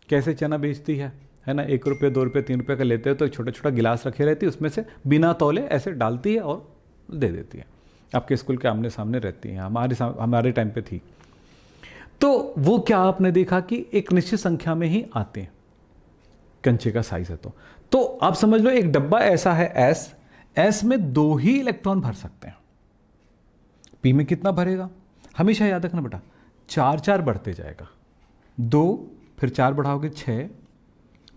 कैसे चना बेचती है ना? 1 रुपये 2 रुपये 3 रुपये का लेते हैं तो छोटा छोटा गिलास रखे रहती है, उसमें से बिना तौले ऐसे डालती है और दे देती है। आपके स्कूल के आमने सामने रहती हैं, हमारे टाइम पे थी। तो वो क्या आपने देखा कि एक निश्चित संख्या में ही आते हैं, कंचे का साइज है। तो आप समझ लो एक डब्बा ऐसा है एस में 2 ही इलेक्ट्रॉन भर सकते हैं। पी में कितना भरेगा? हमेशा याद रखना बेटा, चार चार बढ़ते जाएगा, 2, फिर 4 बढ़ाओगे 6,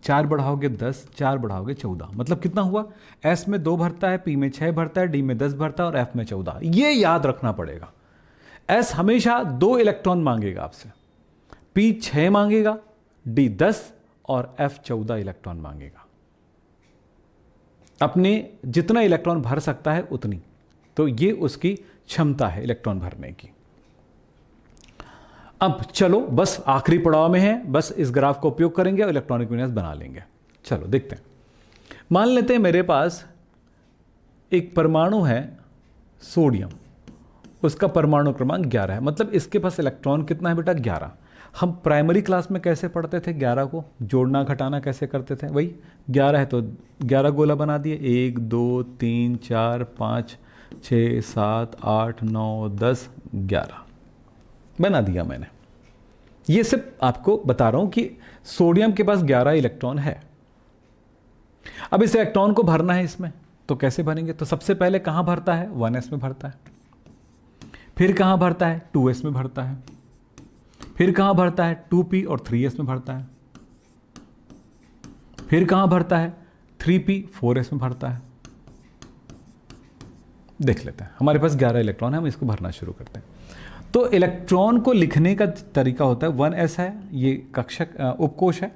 4 बढ़ाओगे 10, 4 बढ़ाओगे 14, मतलब कितना हुआ? S में 2 भरता है, P में 6 भरता है, D में 10 भरता है और F में 14। ये याद रखना पड़ेगा। S हमेशा 2 इलेक्ट्रॉन मांगेगा आपसे, P 6 मांगेगा, D 10 और F 14 इलेक्ट्रॉन मांगेगा। अपने जितना इलेक्ट्रॉन भर सकता है उतनी, तो ये उसकी क्षमता है इलेक्ट्रॉन भरने की। अब चलो बस आखिरी पड़ाव में है, बस इस ग्राफ का उपयोग करेंगे और इलेक्ट्रॉनिक विन्यास बना लेंगे। चलो देखते हैं। मान लेते हैं मेरे पास एक परमाणु है सोडियम, उसका परमाणु क्रमांक 11 है, मतलब इसके पास इलेक्ट्रॉन कितना है बेटा? 11। हम प्राइमरी क्लास में कैसे पढ़ते थे? 11 को जोड़ना घटाना कैसे करते थे? वही 11 है तो 11 गोला बना दिए, 1 2 3 4 5 6 7 8 9 10 11 बना दिया मैंने। ये सिर्फ आपको बता रहा हूं कि सोडियम के पास 11 इलेक्ट्रॉन है। अब इस इलेक्ट्रॉन को भरना है इसमें, तो कैसे भरेंगे? तो सबसे पहले कहां भरता है? 1s में भरता है, फिर कहां भरता है? 2s में भरता है, फिर कहां भरता है? 2p और 3s में भरता है, फिर कहां भरता है? 3p 4s में भरता है। देख लेते हैं, हमारे पास 11 इलेक्ट्रॉन है, हम इसको भरना शुरू करते हैं। तो इलेक्ट्रॉन को लिखने का तरीका होता है 1s है, ये कक्षक उपकोश है,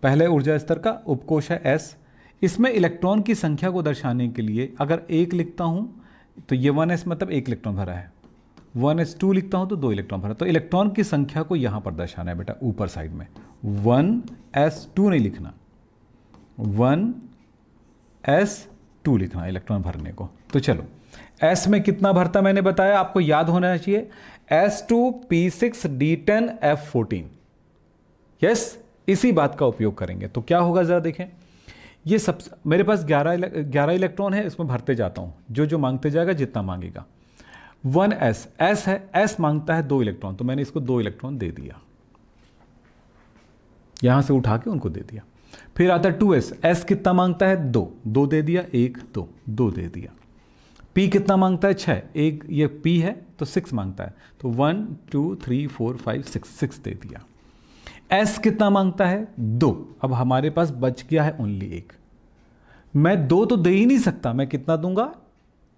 पहले ऊर्जा स्तर का उपकोश है s। इसमें इलेक्ट्रॉन की संख्या को दर्शाने के लिए अगर 1 लिखता हूं तो ये 1s मतलब 1 इलेक्ट्रॉन भरा है, 1s2 लिखता हूं तो 2 इलेक्ट्रॉन भरा। तो इलेक्ट्रॉन की संख्या को यहां पर दर्शाना है बेटा, ऊपर साइड में 1s2 नहीं लिखना, 1s2 लिखना इलेक्ट्रॉन भरने को। तो चलो S में कितना भरता मैंने बताया, आपको याद होना चाहिए, S2P6D10F14। यस, इसी बात का उपयोग करेंगे। तो क्या होगा जरा देखें, ये सब मेरे पास 11 इलेक्ट्रॉन है, इसमें भरते जाता हूं, जो जो मांगते जाएगा जितना मांगेगा। 1s S है, S मांगता है 2 इलेक्ट्रॉन, तो मैंने इसको 2 इलेक्ट्रॉन दे दिया, यहां से उठा के उनको दे दिया। फिर आता है 2s, S कितना मांगता है? 2 दे दिया, 1 2 दे दिया। P कितना मांगता है? 6, एक ये P है तो 6 मांगता है, तो 1 2 3 4 5 6 दे दिया। S कितना मांगता है? 2। अब हमारे पास बच गया है ओनली 1। मैं 2 तो दे ही नहीं सकता, मैं कितना दूंगा?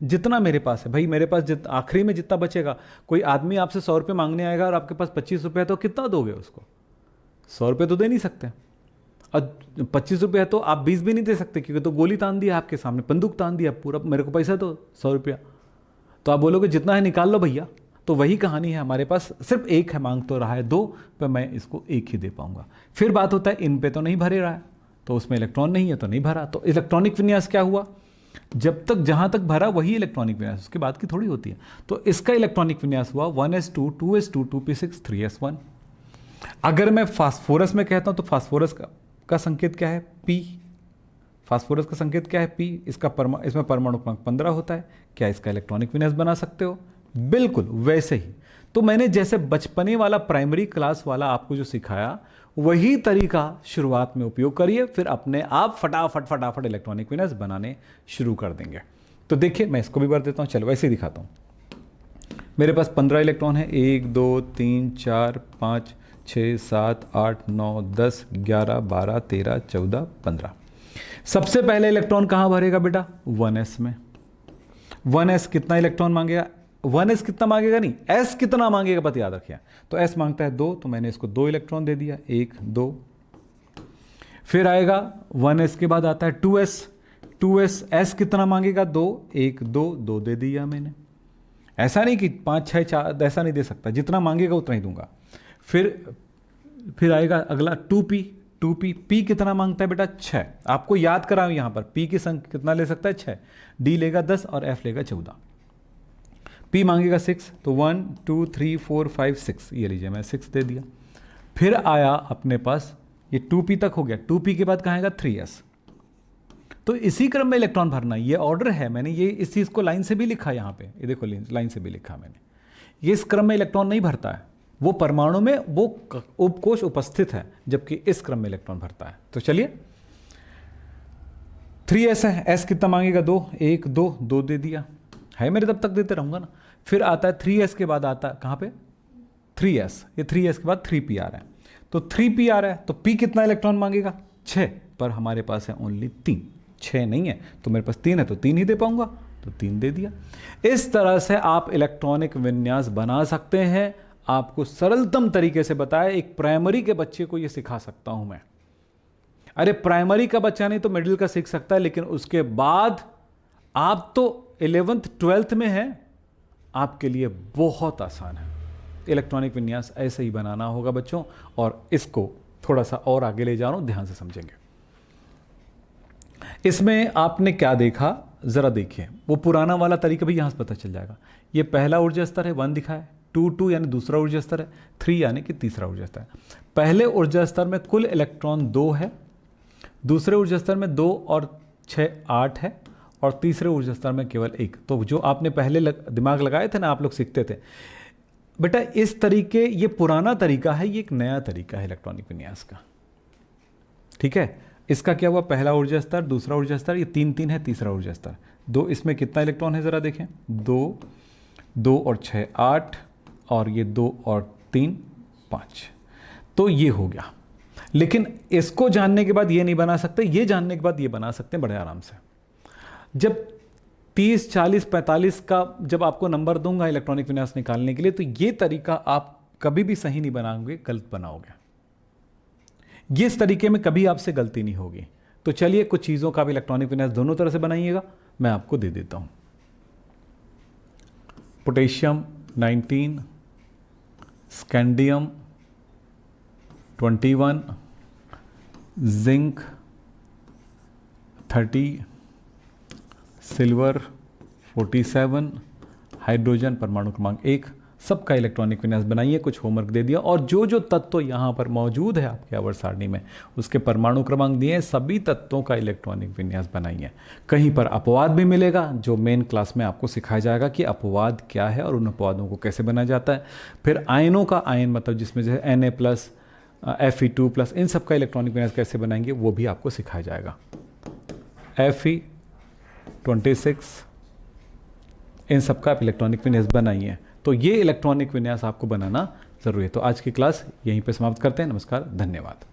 जितना मेरे पास है। भाई मेरे पास आखिरी में जितना बचेगा, कोई आदमी आपसे 100 रुपये मांगने आएगा और आपके पास 25 रुपये है, तो कितना दोगे उसको? 100 रुपये तो दे नहीं सकते, और 25 रुपये है तो आप 20 भी नहीं दे सकते, क्योंकि तो गोली तान दिया आपके सामने, बंदूक तान दिया पूरा, मेरे को पैसा दो 100 रुपया, तो आप बोलोगे जितना है निकाल लो भैया। तो वही कहानी है, हमारे पास सिर्फ 1 है, मांग तो रहा है 2, पर मैं इसको 1 ही दे पाऊंगा। फिर बात होता है इन पे तो नहीं भरे रहा है, तो उसमें इलेक्ट्रॉन नहीं है तो नहीं भरा। तो इलेक्ट्रॉनिक विन्यास क्या हुआ? जब तक जहां तक भरा वही इलेक्ट्रॉनिक विन्यास, उसके बाद की थोड़ी होती है। तो इसका इलेक्ट्रॉनिक विन्यास हुआ 1s2 2s2 2p6 3s1। अगर मैं फास्फोरस में कहता हूं तो फास्फोरस का संकेत क्या है? P। फास्फोरस का संकेत क्या है? P। इसमें परमाणु क्रमांक 15 होता है। क्या इसका इलेक्ट्रॉनिक विन्यास बना सकते हो? बिल्कुल वैसे ही। तो मैंने जैसे बचपने वाला प्राइमरी क्लास वाला आपको जो सिखाया, वही तरीका शुरुआत में उपयोग करिए, फिर अपने आप फटाफट इलेक्ट्रॉनिक विन्यास बनाने शुरू कर देंगे। तो देखिए मैं इसको भी भर देता हूँ, चलो वैसे ही दिखाता हूँ। मेरे पास 15 इलेक्ट्रॉन है, 1 2 3 4 5 6 7 8 9 10 11 12 13 14 15। सबसे पहले इलेक्ट्रॉन कहां भरेगा बेटा? 1s में। 1s कितना इलेक्ट्रॉन मांगेगा? 1s कितना मांगेगा नहीं, s कितना मांगेगा बात याद रखिए। तो s मांगता है 2, तो मैंने इसको 2 इलेक्ट्रॉन दे दिया, 1 2। फिर आएगा 1s के बाद आता है 2s। 2s s कितना मांगेगा? 2 1 2 दे दिया मैंने। ऐसा नहीं कि 5 6 4, ऐसा नहीं दे सकता, जितना मांगेगा उतना ही दूंगा। फिर आएगा अगला 2p। P कितना मांगता है बेटा? 6। आपको याद कराऊं यहां पर, P की संख्या कितना ले सकता है? 6। D लेगा 10 और F लेगा 14। P मांगेगा 6, तो 1 2 3 4 5 6, ये लीजिए मैं 6 दे दिया। फिर आया अपने पास ये 2p तक हो गया। 2p के बाद कहाँ आएगा? 3s। तो इसी क्रम में इलेक्ट्रॉन भरना, ये ऑर्डर है। मैंने ये इस चीज को लाइन से भी लिखा यहाँ पे, ये देखो लाइन से भी लिखा मैंने। ये इस क्रम में इलेक्ट्रॉन नहीं भरता है, वो परमाणु में वो उपकोष उपस्थित है, जबकि इस क्रम में इलेक्ट्रॉन भरता है। तो चलिए 3s है, s कितना मांगेगा? 2 1 2 दे दिया है, मेरे तब तक देते रहूंगा ना। फिर आता है 3s के बाद आता है कहां पे? 3s, ये 3s के बाद 3pr है, तो 3pr है तो p कितना इलेक्ट्रॉन मांगेगा? 6, पर हमारे पास है ओनली 3, 6 नहीं है, तो मेरे पास 3 है तो 3 ही दे पाऊंगा, तो 3 दे दिया। इस तरह से आप इलेक्ट्रॉनिक विन्यास बना सकते हैं। आपको सरलतम तरीके से बताया, एक प्राइमरी के बच्चे को यह सिखा सकता हूं मैं। अरे प्राइमरी का बच्चा नहीं तो मिडिल का सीख सकता है, लेकिन उसके बाद आप तो 11th 12th में हैं, आपके लिए बहुत आसान है। इलेक्ट्रॉनिक विन्यास ऐसे ही बनाना होगा बच्चों, और इसको थोड़ा सा और आगे ले जा रहा हूं, ध्यान से समझेंगे। इसमें आपने क्या देखा जरा देखिए, वो पुराना वाला तरीका भी यहां से पता चल जाएगा। ये पहला ऊर्जा स्तर है 1 दिखा है, 2 यानी दूसरा ऊर्जा स्तर है, 3 यानी कि तीसरा ऊर्जा स्तर है। पहले ऊर्जा स्तर में कुल इलेक्ट्रॉन 2 है, दूसरे ऊर्जा स्तर में 2 और 6 8 है, और तीसरे ऊर्जा स्तर में केवल 1। तो जो आपने पहले दिमाग लगाए थे ना, आप लोग सीखते थे बेटा, इस तरीके, ये पुराना तरीका है, ये एक नया तरीका है इलेक्ट्रॉनिक विन्यास का। ठीक है, इसका क्या हुआ? पहला ऊर्जा स्तर, दूसरा ऊर्जा स्तर, ये 3 है, तीसरा ऊर्जा स्तर 2। इसमें कितना इलेक्ट्रॉन है जरा देखें, 2 और 6 8, और ये 2 और 3 5। तो ये हो गया। लेकिन इसको जानने के बाद ये नहीं बना सकते, ये जानने के बाद ये बना सकते हैं बड़े आराम से। जब 30 40 45 का जब आपको नंबर दूंगा इलेक्ट्रॉनिक विन्यास निकालने के लिए, तो ये तरीका आप कभी भी सही नहीं बनाओगे, गलत बनाओगे। ये इस तरीके में कभी आपसे गलती नहीं होगी। तो चलिए कुछ चीज़ों का भी इलेक्ट्रॉनिक विन्यास दोनों तरह से बनाइएगा, मैं आपको दे देता हूं। Potassium 19, scandium 21, zinc 30, silver 47, hydrogen परमाणु क्रमांक 1, सबका इलेक्ट्रॉनिक विन्यास बनाइए। कुछ होमवर्क दे दिया, और जो जो तत्व यहाँ पर मौजूद है आपके आवर्त सारणी में, उसके परमाणु क्रमांक दिए, सभी तत्वों का इलेक्ट्रॉनिक विन्यास बनाइए। कहीं पर अपवाद भी मिलेगा, जो मेन क्लास में आपको सिखाया जाएगा कि अपवाद क्या है और उन अपवादों को कैसे बनाया जाता है। फिर आयनों का आयन मतलब जिसमें जैसे Na+, Fe2+, इन सब का इलेक्ट्रॉनिक विन्यास कैसे बनाएंगे वो भी आपको सिखाया जाएगा। Fe26, इन सब का आप इलेक्ट्रॉनिक विन्यास बनाइए। तो ये इलेक्ट्रॉनिक विन्यास आपको बनाना जरूरी है। तो आज की क्लास यहीं पे समाप्त करते हैं। नमस्कार, धन्यवाद।